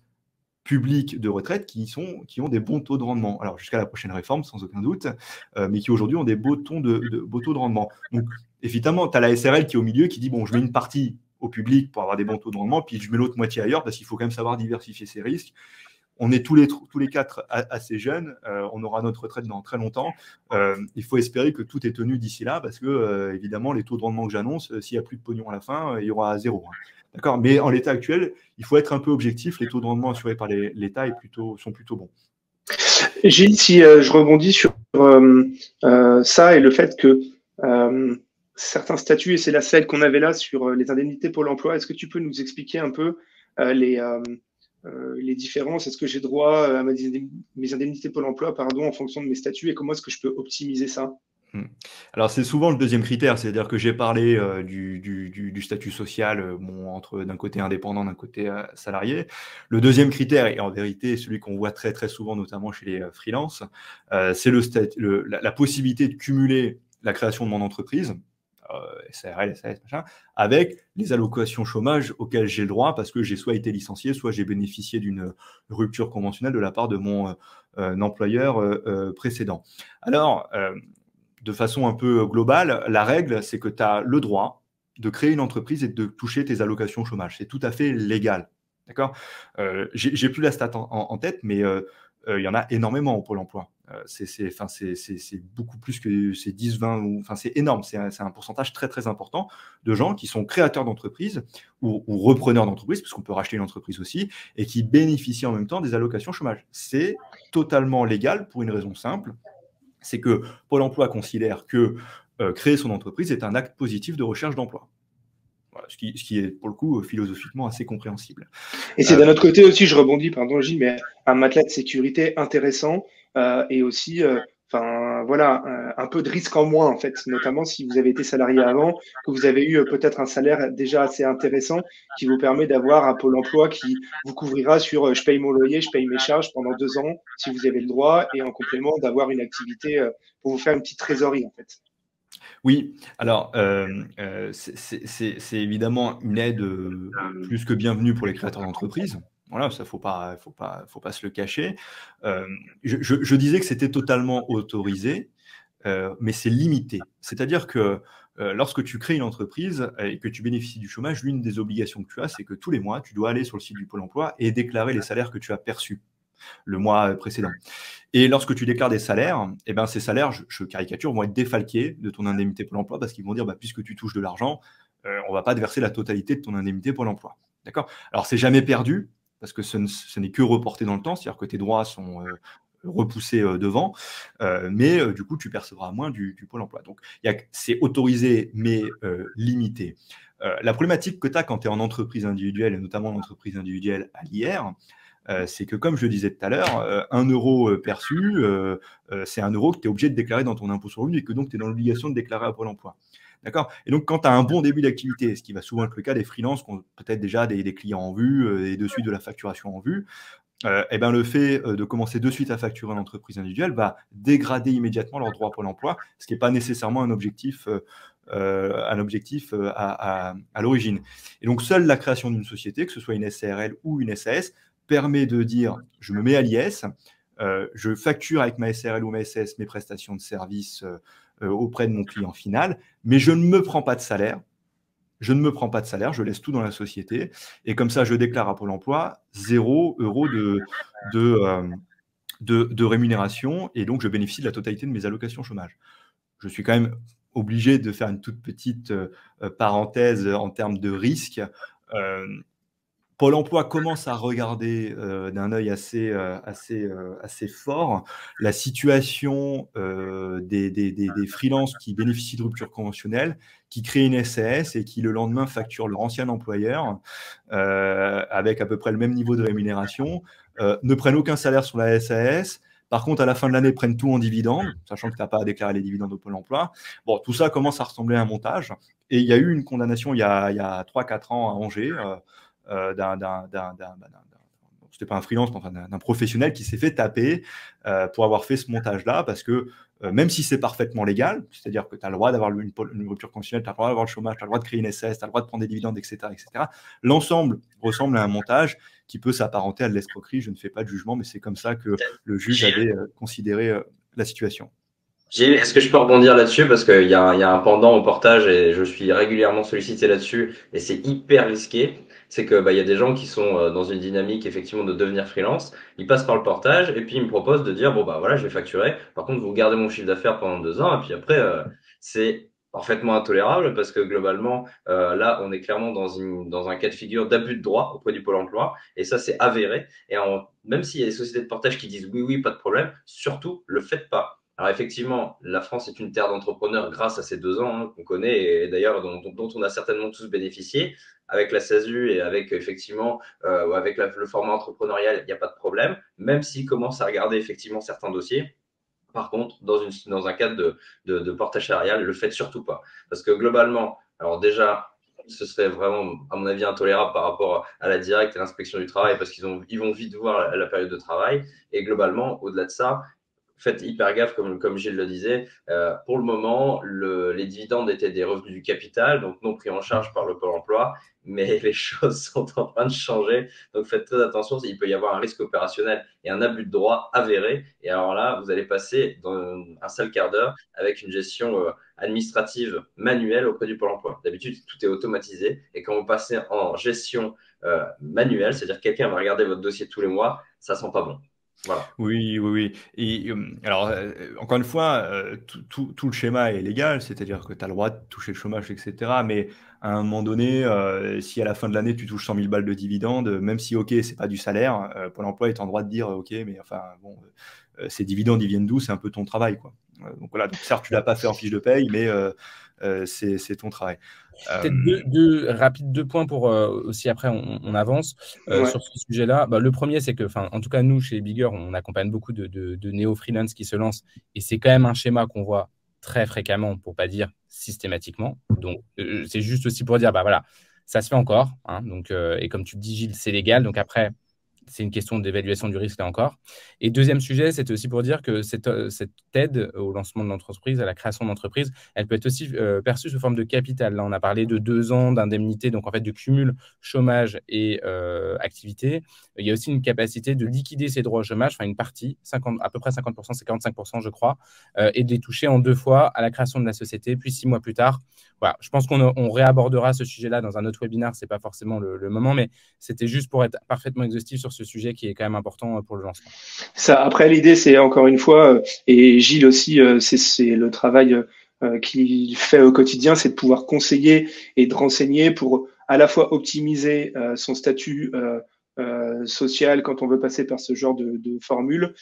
publics de retraite qui ont des bons taux de rendement. Alors, jusqu'à la prochaine réforme, sans aucun doute, mais qui aujourd'hui ont des beaux taux de rendement. Donc, évidemment, tu as la SRL qui est au milieu, qui dit, bon, je mets une partie au public pour avoir des bons taux de rendement, puis je mets l'autre moitié ailleurs, parce qu'il faut quand même savoir diversifier ses risques. On est tous les quatre assez jeunes, on aura notre retraite dans très longtemps. Il faut espérer que tout est tenu d'ici là, parce que, évidemment, les taux de rendement que j'annonce, s'il n'y a plus de pognon à la fin, il y aura zéro. D'accord? Mais en l'état actuel, il faut être un peu objectif. Les taux de rendement assurés par l'État sont plutôt bons. Gilles, si je rebondis sur ça et le fait que certains statuts, et c'est celle qu'on avait là sur les indemnités Pôle emploi, est-ce que tu peux nous expliquer un peu les différences? Est-ce que j'ai droit à mes indemnités Pôle emploi en fonction de mes statuts, et comment est-ce que je peux optimiser ça? Alors, c'est souvent le deuxième critère, c'est-à-dire que j'ai parlé du statut social, entre d'un côté indépendant, d'un côté salarié. Le deuxième critère, et en vérité celui qu'on voit très très souvent, notamment chez les freelances, c'est la possibilité de cumuler la création de mon entreprise, SARL, SAS, machin, avec les allocations chômage auxquelles j'ai le droit parce que j'ai soit été licencié, soit j'ai bénéficié d'une rupture conventionnelle de la part de mon employeur précédent. Alors, de façon un peu globale, la règle, c'est que tu as le droit de créer une entreprise et de toucher tes allocations chômage. C'est tout à fait légal. D'accord? J'ai plus la stat en tête, mais il y en a énormément au Pôle emploi. C'est beaucoup plus que ces 10, 20, c'est énorme. C'est un pourcentage très, très important de gens qui sont créateurs d'entreprises ou repreneurs d'entreprises, parce qu'on peut racheter une entreprise aussi, et qui bénéficient en même temps des allocations chômage. C'est totalement légal pour une raison simple. C'est que Pôle emploi considère que créer son entreprise est un acte positif de recherche d'emploi. Voilà, ce qui est, pour le coup, philosophiquement assez compréhensible. Et c'est d'un autre côté aussi, je rebondis, pardon Gilles, mais un matelas de sécurité intéressant et aussi, un peu de risque en moins, en fait, notamment si vous avez été salarié avant, que vous avez eu peut-être un salaire déjà assez intéressant qui vous permet d'avoir un Pôle emploi qui vous couvrira sur je paye mon loyer, je paye mes charges pendant 2 ans, si vous avez le droit, et en complément d'avoir une activité pour vous faire une petite trésorerie, en fait. Oui, alors c'est évidemment une aide plus que bienvenue pour les créateurs d'entreprises. Voilà, ça faut pas se le cacher. Je disais que c'était totalement autorisé, mais c'est limité. C'est-à-dire que lorsque tu crées une entreprise et que tu bénéficies du chômage, l'une des obligations que tu as, c'est que tous les mois, tu dois aller sur le site du Pôle emploi et déclarer les salaires que tu as perçus le mois précédent. Et lorsque tu déclares des salaires, ces salaires, je caricature, vont être défalqués de ton indemnité Pôle emploi parce qu'ils vont dire, puisque tu touches de l'argent, on ne va pas te verser la totalité de ton indemnité Pôle emploi. D'accord? Alors, c'est jamais perdu parce que ce n'est que reporté dans le temps, c'est-à-dire que tes droits sont repoussés devant, mais du coup, tu percevras moins du Pôle emploi. Donc, c'est autorisé, mais limité. La problématique que tu as quand tu es en entreprise individuelle, et notamment en entreprise individuelle à l'IR, c'est que, comme je le disais tout à l'heure, 1 euro perçu, c'est 1 euro que tu es obligé de déclarer dans ton impôt sur le revenu et que donc tu es dans l'obligation de déclarer à Pôle emploi. D'accord? Et donc, quand tu as un bon début d'activité, ce qui va souvent être le cas des freelances qui ont peut-être déjà des clients en vue et de suite de la facturation en vue, le fait de commencer de suite à facturer une entreprise individuelle va dégrader immédiatement leur droit à Pôle emploi, ce qui n'est pas nécessairement un objectif à l'origine. Et donc, seule la création d'une société, que ce soit une SARL ou une SAS, permet de dire, je me mets à l'IS, je facture avec ma SARL ou ma SAS mes prestations de service auprès de mon client final, mais je ne me prends pas de salaire. Je laisse tout dans la société. Et comme ça, je déclare à Pôle emploi 0 € de rémunération. Et donc, je bénéficie de la totalité de mes allocations chômage. Je suis quand même obligé de faire une toute petite parenthèse en termes de risque. Pôle emploi commence à regarder d'un œil assez fort la situation des freelances qui bénéficient de rupture conventionnelle, qui créent une SAS et qui le lendemain facturent leur ancien employeur avec à peu près le même niveau de rémunération, ne prennent aucun salaire sur la SAS. Par contre, à la fin de l'année, prennent tout en dividendes, sachant que tu n'as pas à déclarer les dividendes au Pôle emploi. Bon, tout ça commence à ressembler à un montage. Et il y a eu une condamnation il y a 3-4 ans à Angers c'était pas un freelance, mais enfin, d'un professionnel qui s'est fait taper pour avoir fait ce montage-là, parce que même si c'est parfaitement légal, c'est-à-dire que tu as le droit d'avoir une rupture conventionnelle, tu as le droit d'avoir le chômage, tu as le droit de créer une SAS, tu as le droit de prendre des dividendes, etc., l'ensemble ressemble à un montage qui peut s'apparenter à de l'escroquerie. Je ne fais pas de jugement, mais c'est comme ça que le juge avait considéré la situation. Gilles, est-ce que je peux rebondir là-dessus parce qu'il y a un pendant au portage et je suis régulièrement sollicité là-dessus et c'est hyper risqué. C'est que il y a des gens qui sont dans une dynamique effectivement de devenir freelance. Ils passent par le portage et puis ils me proposent de dire bon bah voilà je vais facturer. Par contre vous gardez mon chiffre d'affaires pendant 2 ans et puis après c'est parfaitement intolérable parce que globalement là on est clairement dans un cas de figure d'abus de droit auprès du Pôle emploi et ça c'est avéré. Et même s'il y a des sociétés de portage qui disent oui pas de problème, surtout le faites pas. Alors effectivement, la France est une terre d'entrepreneurs grâce à ces 2 ans qu'on connaît et d'ailleurs dont on a certainement tous bénéficié. Avec la SASU et avec effectivement avec le format entrepreneurial, il n'y a pas de problème, même s'ils commencent à regarder effectivement certains dossiers. Par contre, dans un cadre de portage salarial, le faites surtout pas. Parce que globalement, alors déjà, ce serait vraiment, à mon avis, intolérable par rapport à la directe et l'inspection du travail parce ils vont vite voir la période de travail. Et globalement, au-delà de ça, faites hyper gaffe, comme Gilles le disait. Pour le moment, les dividendes étaient des revenus du capital, donc non pris en charge par le Pôle emploi, mais les choses sont en train de changer. Donc faites très attention, il peut y avoir un risque opérationnel et un abus de droit avéré. Et alors là, vous allez passer dans un seul quart d'heure avec une gestion administrative manuelle auprès du Pôle emploi. D'habitude, tout est automatisé. Et quand vous passez en gestion manuelle, c'est-à-dire que quelqu'un va regarder votre dossier tous les mois, ça sent pas bon. Voilà. Oui. Et, alors, encore une fois, tout le schéma est légal, c'est-à-dire que tu as le droit de toucher le chômage, etc. Mais à un moment donné, si à la fin de l'année, tu touches 100 000 balles de dividendes, même si, OK, c'est pas du salaire, Pôle emploi est en droit de dire, OK, mais enfin, bon, ces dividendes, ils viennent d'où? C'est un peu ton travail, quoi. Donc voilà, donc, certes, tu l'as pas fait en fiche de paye, mais c'est ton travail. Peut-être deux points pour aussi après on avance Ouais. sur ce sujet-là. Le premier, c'est que, en tout cas, nous, chez Bigger, on accompagne beaucoup de néo-freelance qui se lancent et c'est quand même un schéma qu'on voit très fréquemment, pour pas dire systématiquement. Donc, c'est juste aussi pour dire, voilà, ça se fait encore. Donc, et comme tu le dis, Gilles, c'est légal. Donc après, c'est une question d'évaluation du risque là encore. Et deuxième sujet, c'est aussi pour dire que cette aide au lancement de l'entreprise, à la création d'entreprise, elle peut être aussi perçue sous forme de capital. Là, on a parlé de 2 ans d'indemnité, donc en fait de cumul chômage et activité. Il y a aussi une capacité de liquider ces droits au chômage, une partie, à peu près 50%, c'est 45%, je crois, et de les toucher en 2 fois à la création de la société, puis 6 mois plus tard. Voilà, je pense qu'on réabordera ce sujet-là dans un autre webinaire, ce n'est pas forcément le moment, mais c'était juste pour être parfaitement exhaustif sur ce sujet qui est quand même important pour le lancement. Ça, après, l'idée, c'est encore une fois, et Gilles aussi, c'est le travail qu'il fait au quotidien, c'est de pouvoir conseiller et de renseigner pour à la fois optimiser son statut social quand on veut passer par ce genre de formule,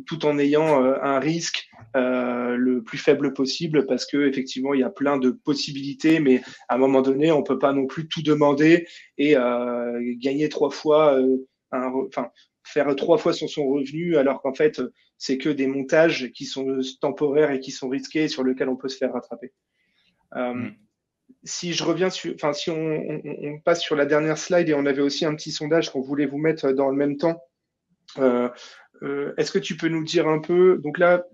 tout en ayant un risque le plus faible possible, parce que effectivement, il y a plein de possibilités, mais à un moment donné, on peut pas non plus tout demander et gagner 3 fois faire 3 fois son revenu, alors qu'en fait, c'est que des montages qui sont temporaires et qui sont risqués, sur lesquels on peut se faire rattraper. Si je reviens si on passe sur la dernière slide, et on avait aussi un petit sondage qu'on voulait vous mettre dans le même temps. Est-ce que tu peux nous dire un peu, donc là,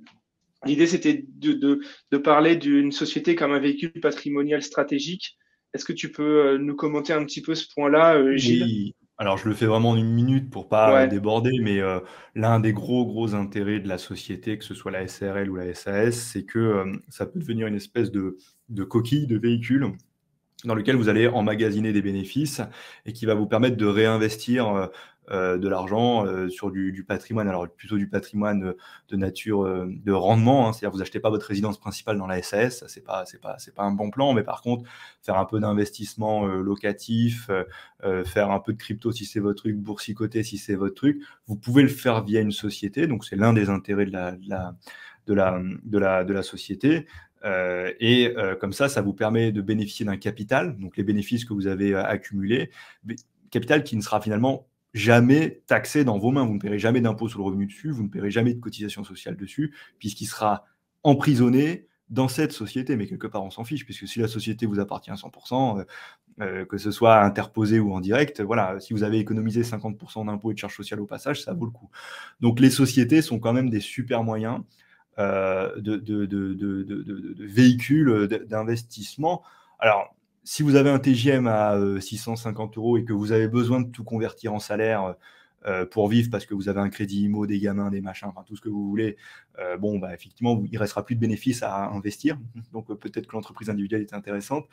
l'idée c'était de parler d'une société comme un véhicule patrimonial stratégique. Est-ce que tu peux nous commenter un petit peu ce point-là, Gilles? Oui. Alors, je le fais vraiment en 1 minute pour pas déborder, mais l'un des gros intérêts de la société, que ce soit la SARL ou la SAS, c'est que ça peut devenir une espèce de coquille, de véhicule dans lequel vous allez emmagasiner des bénéfices et qui va vous permettre de réinvestir de l'argent sur du patrimoine, alors plutôt du patrimoine de nature de rendement, hein, c'est-à-dire vous achetez pas votre résidence principale dans la SAS, ça, c'est pas un bon plan, mais par contre faire un peu d'investissement locatif, faire un peu de crypto si c'est votre truc, boursicoter si c'est votre truc, vous pouvez le faire via une société, donc c'est l'un des intérêts de la société. Comme ça vous permet de bénéficier d'un capital, donc les bénéfices que vous avez accumulés, capital qui ne sera finalement jamais taxé dans vos mains. Vous ne paierez jamais d'impôt sur le revenu dessus, vous ne paierez jamais de cotisation sociale dessus, puisqu'il sera emprisonné dans cette société. Mais quelque part, on s'en fiche, puisque si la société vous appartient à 100%, que ce soit interposé ou en direct, voilà, si vous avez économisé 50% d'impôts et de charges sociales au passage, ça vaut le coup. Donc les sociétés sont quand même des super moyens de véhicules d'investissement. Alors, si vous avez un TJM à 650 € et que vous avez besoin de tout convertir en salaire pour vivre parce que vous avez un crédit IMO, des gamins, des machins, enfin tout ce que vous voulez, effectivement, il ne restera plus de bénéfices à investir. Donc peut-être que l'entreprise individuelle est intéressante.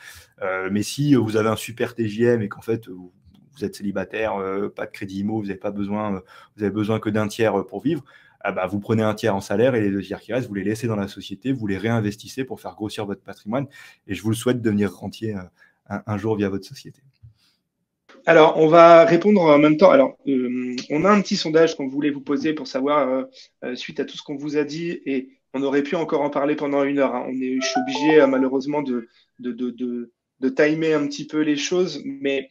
Mais si vous avez un super TJM et qu'en fait, vous êtes célibataire, pas de crédit IMO, vous n'avez besoin que d'un tiers pour vivre, vous prenez un tiers en salaire et les 2 tiers qui restent, vous les laissez dans la société, vous les réinvestissez pour faire grossir votre patrimoine. Et je vous le souhaite, devenir rentier un jour via votre société. Alors, on va répondre en même temps. Alors, on a un petit sondage qu'on voulait vous poser pour savoir, suite à tout ce qu'on vous a dit, et on aurait pu encore en parler pendant 1 heure. Hein. Je suis obligé, malheureusement, de timer un petit peu les choses, mais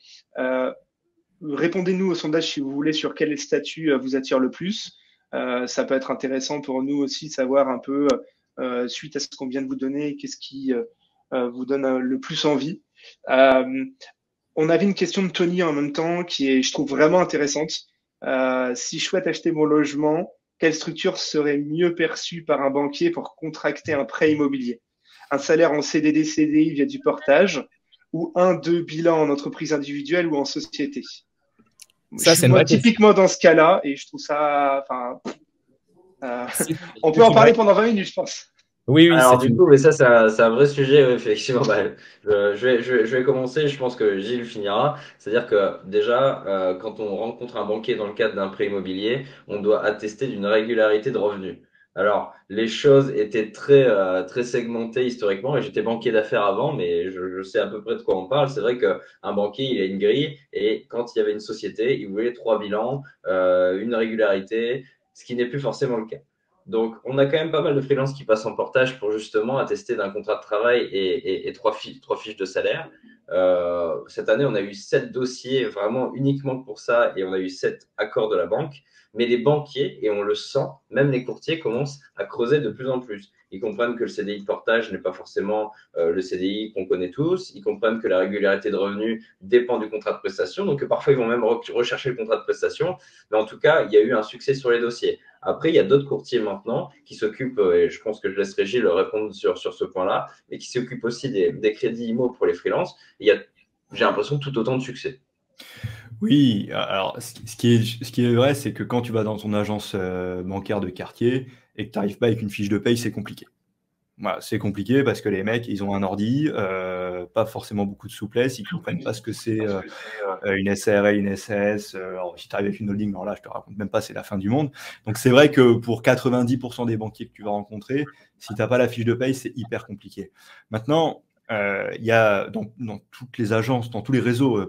répondez-nous au sondage si vous voulez sur quel statut vous attire le plus. Ça peut être intéressant pour nous aussi de savoir un peu, suite à ce qu'on vient de vous donner, qu'est-ce qui vous donne le plus envie. On avait une question de Tony en même temps qui est, je trouve, vraiment intéressante. Si je souhaite acheter mon logement, quelle structure serait mieux perçue par un banquier pour contracter un prêt immobilier? Un salaire en CDD, CDI via du portage ou 1-2 bilans en entreprise individuelle ou en société? Ça, je suis moi typiquement dans ce cas-là et je trouve ça. On peut en parler pendant 20 minutes, je pense. Oui, alors du coup, mais ça, c'est un vrai sujet, effectivement. Je vais commencer, je pense que Gilles finira. C'est-à-dire que déjà, quand on rencontre un banquier dans le cadre d'un prêt immobilier, on doit attester d'une régularité de revenus. Alors, les choses étaient très segmentées historiquement, et j'étais banquier d'affaires avant, mais je sais à peu près de quoi on parle. C'est vrai qu'un banquier, il a une grille, et quand il y avait une société, il voulait 3 bilans, une régularité, ce qui n'est plus forcément le cas. Donc, on a quand même pas mal de freelances qui passent en portage pour justement attester d'un contrat de travail et 3 fiches de salaire. Cette année, on a eu 7 dossiers vraiment uniquement pour ça et on a eu 7 accords de la banque. Mais les banquiers, et on le sent, même les courtiers commencent à creuser de plus en plus. Ils comprennent que le CDI de portage n'est pas forcément le CDI qu'on connaît tous. Ils comprennent que la régularité de revenus dépend du contrat de prestation. Donc, parfois, ils vont même rechercher le contrat de prestation. Mais en tout cas, il y a eu un succès sur les dossiers. Après, il y a d'autres courtiers maintenant qui s'occupent, et je pense que je laisserai Gilles répondre sur ce point-là, mais qui s'occupent aussi des crédits IMO pour les freelances. Il y a, j'ai l'impression, tout autant de succès. Oui, alors ce qui est vrai, c'est que quand tu vas dans ton agence bancaire de quartier et que tu n'arrives pas avec une fiche de paye, c'est compliqué. Voilà, c'est compliqué parce que les mecs, ils ont un ordi, pas forcément beaucoup de souplesse, ils ne comprennent pas ce que c'est une SARL, une SAS. Alors, si tu arrives avec une holding, alors là, je te raconte même pas, c'est la fin du monde. Donc, c'est vrai que pour 90% des banquiers que tu vas rencontrer, si tu n'as pas la fiche de paye, c'est hyper compliqué. Maintenant, il y a dans toutes les agences, dans tous les réseaux,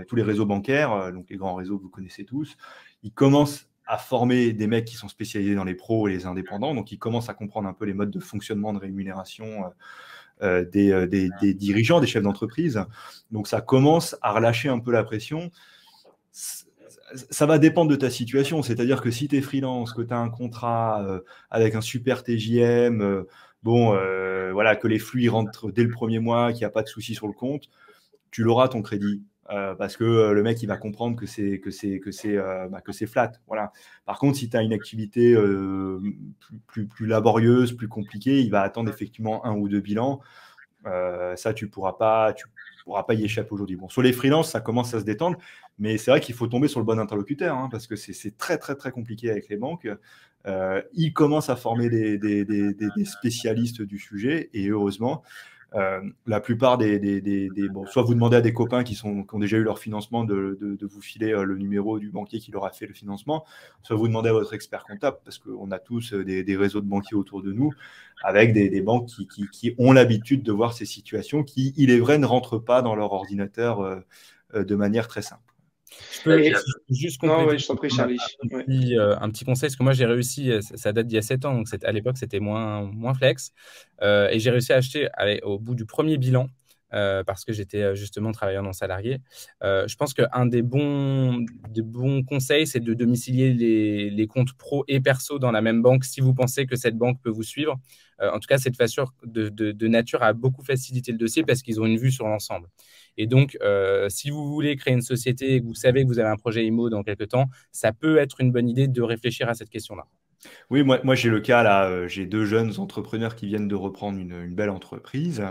tous les réseaux bancaires, donc les grands réseaux que vous connaissez tous, ils commencent à former des mecs qui sont spécialisés dans les pros et les indépendants, donc ils commencent à comprendre un peu les modes de fonctionnement, de rémunération des dirigeants, des chefs d'entreprise. Donc ça commence à relâcher un peu la pression. Ça va dépendre de ta situation, c'est-à-dire que si tu es freelance, que tu as un contrat avec un super TJM, voilà, que les flux ils rentrent dès le premier mois, qu'il n'y a pas de souci sur le compte, tu l'auras ton crédit. Parce que le mec il va comprendre que c'est flat. Voilà. Par contre, si tu as une activité plus laborieuse, plus compliquée, il va attendre effectivement 1 ou 2 bilans. Ça, tu pourras pas y échapper aujourd'hui. Bon, sur les freelances, ça commence à se détendre, mais c'est vrai qu'il faut tomber sur le bon interlocuteur, hein, parce que c'est très très très compliqué avec les banques. Ils commencent à former des spécialistes du sujet, et heureusement. La plupart bon, soit vous demandez à des copains qui ont déjà eu leur financement de vous filer le numéro du banquier qui leur a fait le financement, soit vous demandez à votre expert comptable, parce qu'on a tous des réseaux de banquiers autour de nous, avec des banques qui ont l'habitude de voir ces situations qui, il est vrai, ne rentrent pas dans leur ordinateur de manière très simple. Je peux juste compléter. Non, ouais, je t'en prie, Charlie. Un petit conseil, parce que moi j'ai réussi, ça date d'il y a 7 ans, donc à l'époque c'était moins flex, et j'ai réussi à acheter au bout du premier bilan, parce que j'étais justement travailleur non salarié. Je pense qu'un des bons conseils, c'est de domicilier les comptes pro et perso dans la même banque si vous pensez que cette banque peut vous suivre. En tout cas, cette façon de nature a beaucoup facilité le dossier parce qu'ils ont une vue sur l'ensemble. Et donc, si vous voulez créer une société et que vous savez que vous avez un projet IMO dans quelques temps, ça peut être une bonne idée de réfléchir à cette question-là. Oui, moi j'ai le cas là, j'ai 2 jeunes entrepreneurs qui viennent de reprendre une belle entreprise.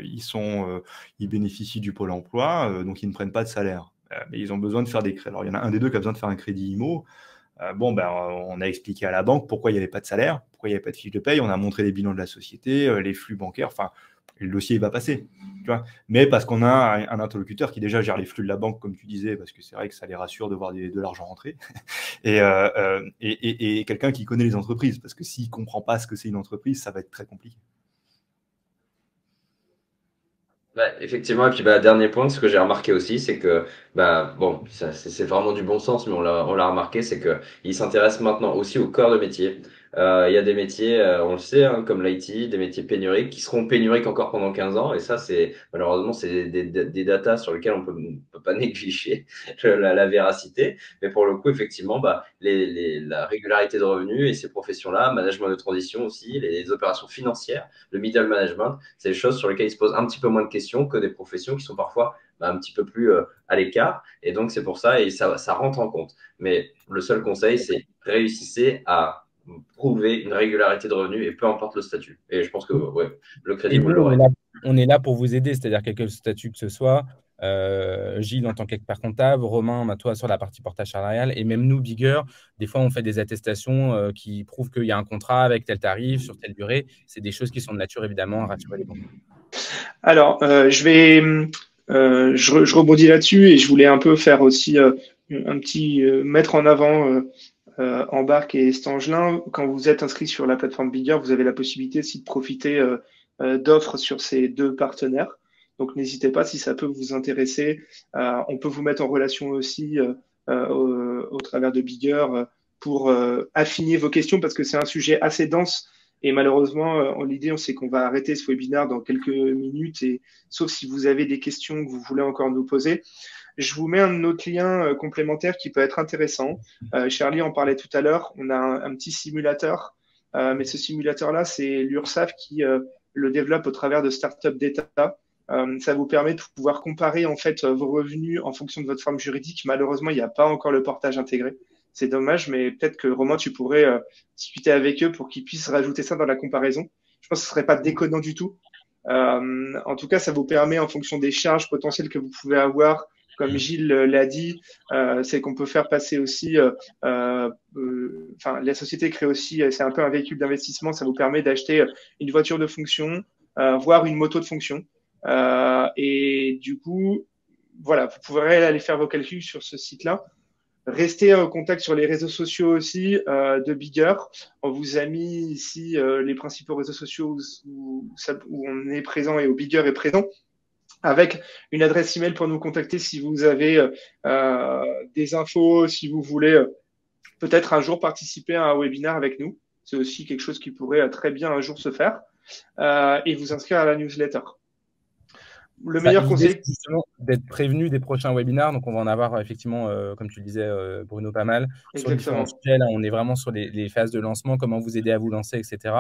Ils bénéficient du Pôle emploi, donc ils ne prennent pas de salaire. Mais ils ont besoin de faire des crédits. Alors, il y en a un des deux qui a besoin de faire un crédit IMO. On a expliqué à la banque pourquoi il n'y avait pas de salaire, pourquoi il n'y avait pas de fiche de paye. On a montré les bilans de la société, les flux bancaires. Enfin, le dossier il va passer. Tu vois, mais parce qu'on a un interlocuteur qui déjà gère les flux de la banque, comme tu disais, parce que c'est vrai que ça les rassure de voir de l'argent rentrer, et quelqu'un qui connaît les entreprises, parce que s'il ne comprend pas ce que c'est une entreprise, ça va être très compliqué. Effectivement, et puis dernier point, ce que j'ai remarqué aussi, c'est que bon, c'est vraiment du bon sens, mais on l'a remarqué, c'est que ils s'intéressent maintenant aussi au cœur de métier. Il y a des métiers, on le sait, hein, comme l'IT, des métiers pénuriques qui seront pénuriques encore pendant 15 ans, et ça, malheureusement, c'est des datas sur lesquelles on peut pas négliger la véracité. Mais pour le coup, effectivement, la régularité de revenus et ces professions-là, management de transition aussi, les opérations financières, le middle management, c'est des choses sur lesquelles ils se posent un petit peu moins de questions que des professions qui sont parfois un petit peu plus à l'écart. Et donc, c'est pour ça, et ça rentre en compte. Mais le seul conseil, c'est réussissez à prouver une régularité de revenus et peu importe le statut. Et je pense que le crédit, vous l'aurez. On est là pour vous aider, c'est-à-dire quel que le statut que ce soit. Gilles en tant qu'expert comptable, Romain, toi sur la partie portage salarial, et même nous, Bigger, des fois on fait des attestations qui prouvent qu'il y a un contrat avec tel tarif, sur telle durée. C'est des choses qui sont de nature évidemment à rassurer les banques. Alors, je rebondis là-dessus et je voulais un peu faire aussi mettre en avant Embark et Stangelin. Quand vous êtes inscrit sur la plateforme Bigger, vous avez la possibilité aussi de profiter d'offres sur ces 2 partenaires. Donc, n'hésitez pas si ça peut vous intéresser. On peut vous mettre en relation aussi au travers de Bigger pour affiner vos questions parce que c'est un sujet assez dense. Et malheureusement, l'idée, c'est qu'on va arrêter ce webinaire dans quelques minutes. Et sauf si vous avez des questions que vous voulez encore nous poser. Je vous mets un autre lien complémentaire qui peut être intéressant. Charlie en parlait tout à l'heure. On a un petit simulateur. Mais ce simulateur-là, c'est l'URSSAF qui le développe au travers de Startup Data. Ça vous permet de pouvoir comparer en fait vos revenus en fonction de votre forme juridique. Malheureusement, il n'y a pas encore le portage intégré. C'est dommage, mais peut-être que Romain, tu pourrais discuter avec eux pour qu'ils puissent rajouter ça dans la comparaison. Je pense que ce serait pas déconnant du tout. En tout cas, ça vous permet, en fonction des charges potentielles que vous pouvez avoir, comme Gilles l'a dit, c'est qu'on peut faire passer aussi, la société crée aussi, c'est un peu un véhicule d'investissement, ça vous permet d'acheter une voiture de fonction, voire une moto de fonction. Et du coup, voilà, vous pourrez aller faire vos calculs sur ce site-là. Restez en contact sur les réseaux sociaux aussi de Bigger. On vous a mis ici les principaux réseaux sociaux où on est présent et où Bigger est présent, avec une adresse email pour nous contacter si vous avez des infos, si vous voulez peut-être un jour participer à un webinaire avec nous. C'est aussi quelque chose qui pourrait très bien un jour se faire. Et vous inscrire à la newsletter. Le meilleur conseil, c'est justement d'être prévenu des prochains webinaires. Donc, on va en avoir effectivement, comme tu le disais, Bruno, pas mal. Sur différents sujets, là, on est vraiment sur les phases de lancement, comment vous aider à vous lancer, etc.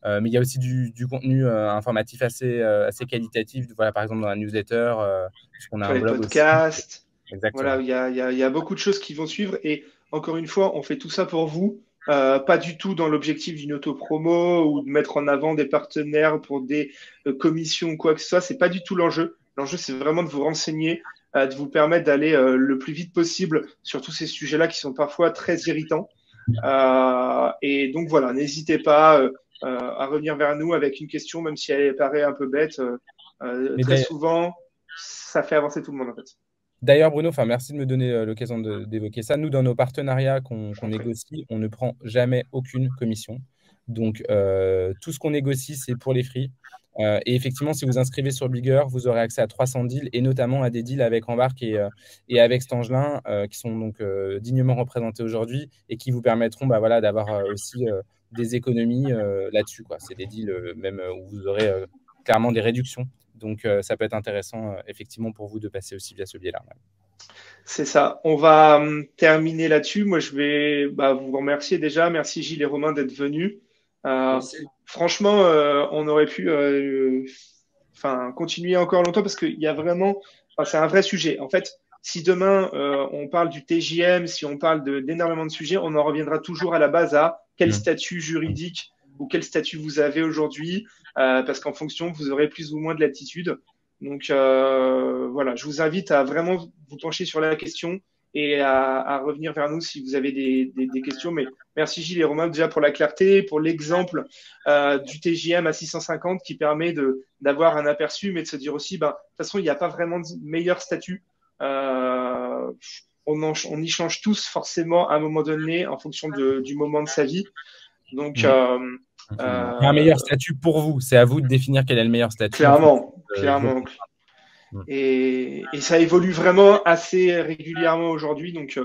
Mais il y a aussi du contenu informatif assez qualitatif. Voilà, par exemple, dans la newsletter, on a un blog podcast. Exactement. Voilà, il y a beaucoup de choses qui vont suivre. Et encore une fois, on fait tout ça pour vous. Pas du tout dans l'objectif d'une auto-promo ou de mettre en avant des partenaires pour des commissions ou quoi que ce soit. C'est pas du tout l'enjeu. L'enjeu, c'est vraiment de vous renseigner, de vous permettre d'aller le plus vite possible sur tous ces sujets-là qui sont parfois très irritants. Et donc voilà, n'hésitez pas. à revenir vers nous avec une question, même si elle paraît un peu bête. Très souvent, ça fait avancer tout le monde en fait. D'ailleurs, Bruno, merci de me donner l'occasion d'évoquer ça. Nous, dans nos partenariats qu'on négocie, on ne prend jamais aucune commission. Donc, tout ce qu'on négocie, c'est pour les free. Et effectivement, si vous inscrivez sur Bigger, vous aurez accès à 300 deals et notamment à des deals avec Embark et avec Stangelin qui sont donc dignement représentés aujourd'hui et qui vous permettront d'avoir aussi des économies là-dessus. C'est des deals même où vous aurez clairement des réductions. Donc, ça peut être intéressant, effectivement, pour vous de passer aussi via ce biais-là. C'est ça. On va terminer là-dessus. Moi, je vais vous remercier déjà. Merci Gilles et Romain d'être venus. Franchement, on aurait pu continuer encore longtemps parce qu'il y a vraiment… c'est un vrai sujet. En fait, si demain, on parle du TJM, si on parle d'énormément de sujets, on en reviendra toujours à la base à quel statut juridique ou quel statut vous avez aujourd'hui, parce qu'en fonction, vous aurez plus ou moins de latitude. Donc, voilà, je vous invite à vraiment vous pencher sur la question et à revenir vers nous si vous avez des questions. Mais merci Gilles et Romain déjà pour la clarté, pour l'exemple du TJM à 650 qui permet d'avoir un aperçu, mais de se dire aussi, de toute façon, il n'y a pas vraiment de meilleur statut. On y change tous forcément à un moment donné en fonction du moment de sa vie. Donc, il y a un meilleur statut pour vous. C'est à vous de définir quel est le meilleur statut. Clairement. Et ça évolue vraiment assez régulièrement aujourd'hui. Donc,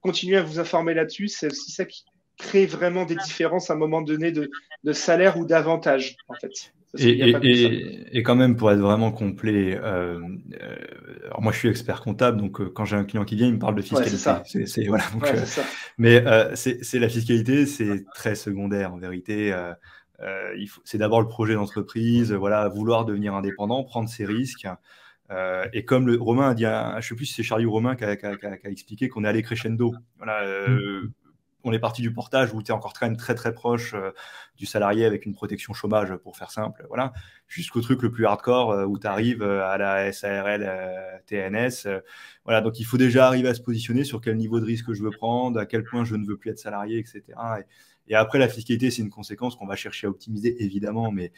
continuez à vous informer là-dessus. C'est aussi ça qui crée vraiment des différences à un moment donné de salaire ou d'avantage, en fait. Et quand même, pour être vraiment complet, alors moi je suis expert comptable, donc quand j'ai un client qui vient, il me parle de fiscalité. C'est ça. Mais c'est la fiscalité, c'est très secondaire en vérité. C'est d'abord le projet d'entreprise, vouloir devenir indépendant, prendre ses risques. Et comme Romain a dit, je ne sais plus si c'est Charlie ou Romain qui a expliqué qu'on est allé crescendo. On est parti du portage où tu es encore quand même très très proche du salarié avec une protection chômage pour faire simple, jusqu'au truc le plus hardcore où tu arrives à la SARL TNS. Donc il faut déjà arriver à se positionner sur quel niveau de risque je veux prendre, à quel point je ne veux plus être salarié, etc. Et après, la fiscalité, c'est une conséquence qu'on va chercher à optimiser, évidemment, mais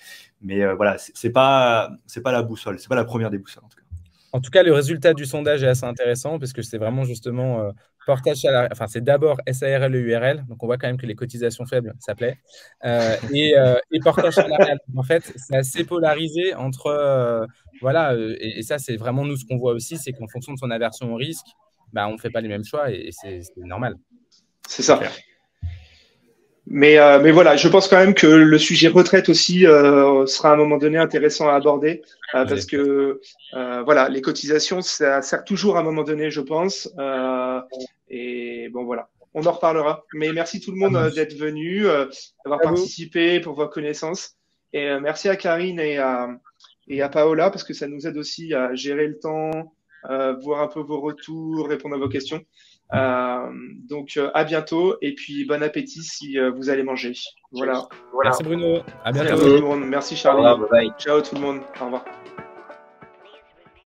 c'est pas la boussole, c'est pas la première des boussoles en tout cas. En tout cas, le résultat du sondage est assez intéressant parce que c'est vraiment justement portage salarial. C'est d'abord SARL et URL, donc on voit quand même que les cotisations faibles, ça plaît. Et portage salarial, en fait, c'est assez polarisé entre et ça, c'est vraiment nous ce qu'on voit aussi, c'est qu'en fonction de son aversion au risque, on ne fait pas les mêmes choix et c'est normal. C'est ça. Mais voilà, je pense quand même que le sujet retraite aussi sera à un moment donné intéressant à aborder parce que les cotisations, ça sert toujours à un moment donné, je pense. Et bon, voilà, on en reparlera. Mais merci tout le monde d'être venu, d'avoir participé pour vos connaissances. Et merci à Karine et à Paola parce que ça nous aide aussi à gérer le temps, voir un peu vos retours, répondre à vos questions. Donc à bientôt et puis bon appétit si vous allez manger. Voilà. Merci Bruno. À bientôt. Merci tout le monde. Merci Charlie. Au revoir, bye bye. Ciao tout le monde. Au revoir.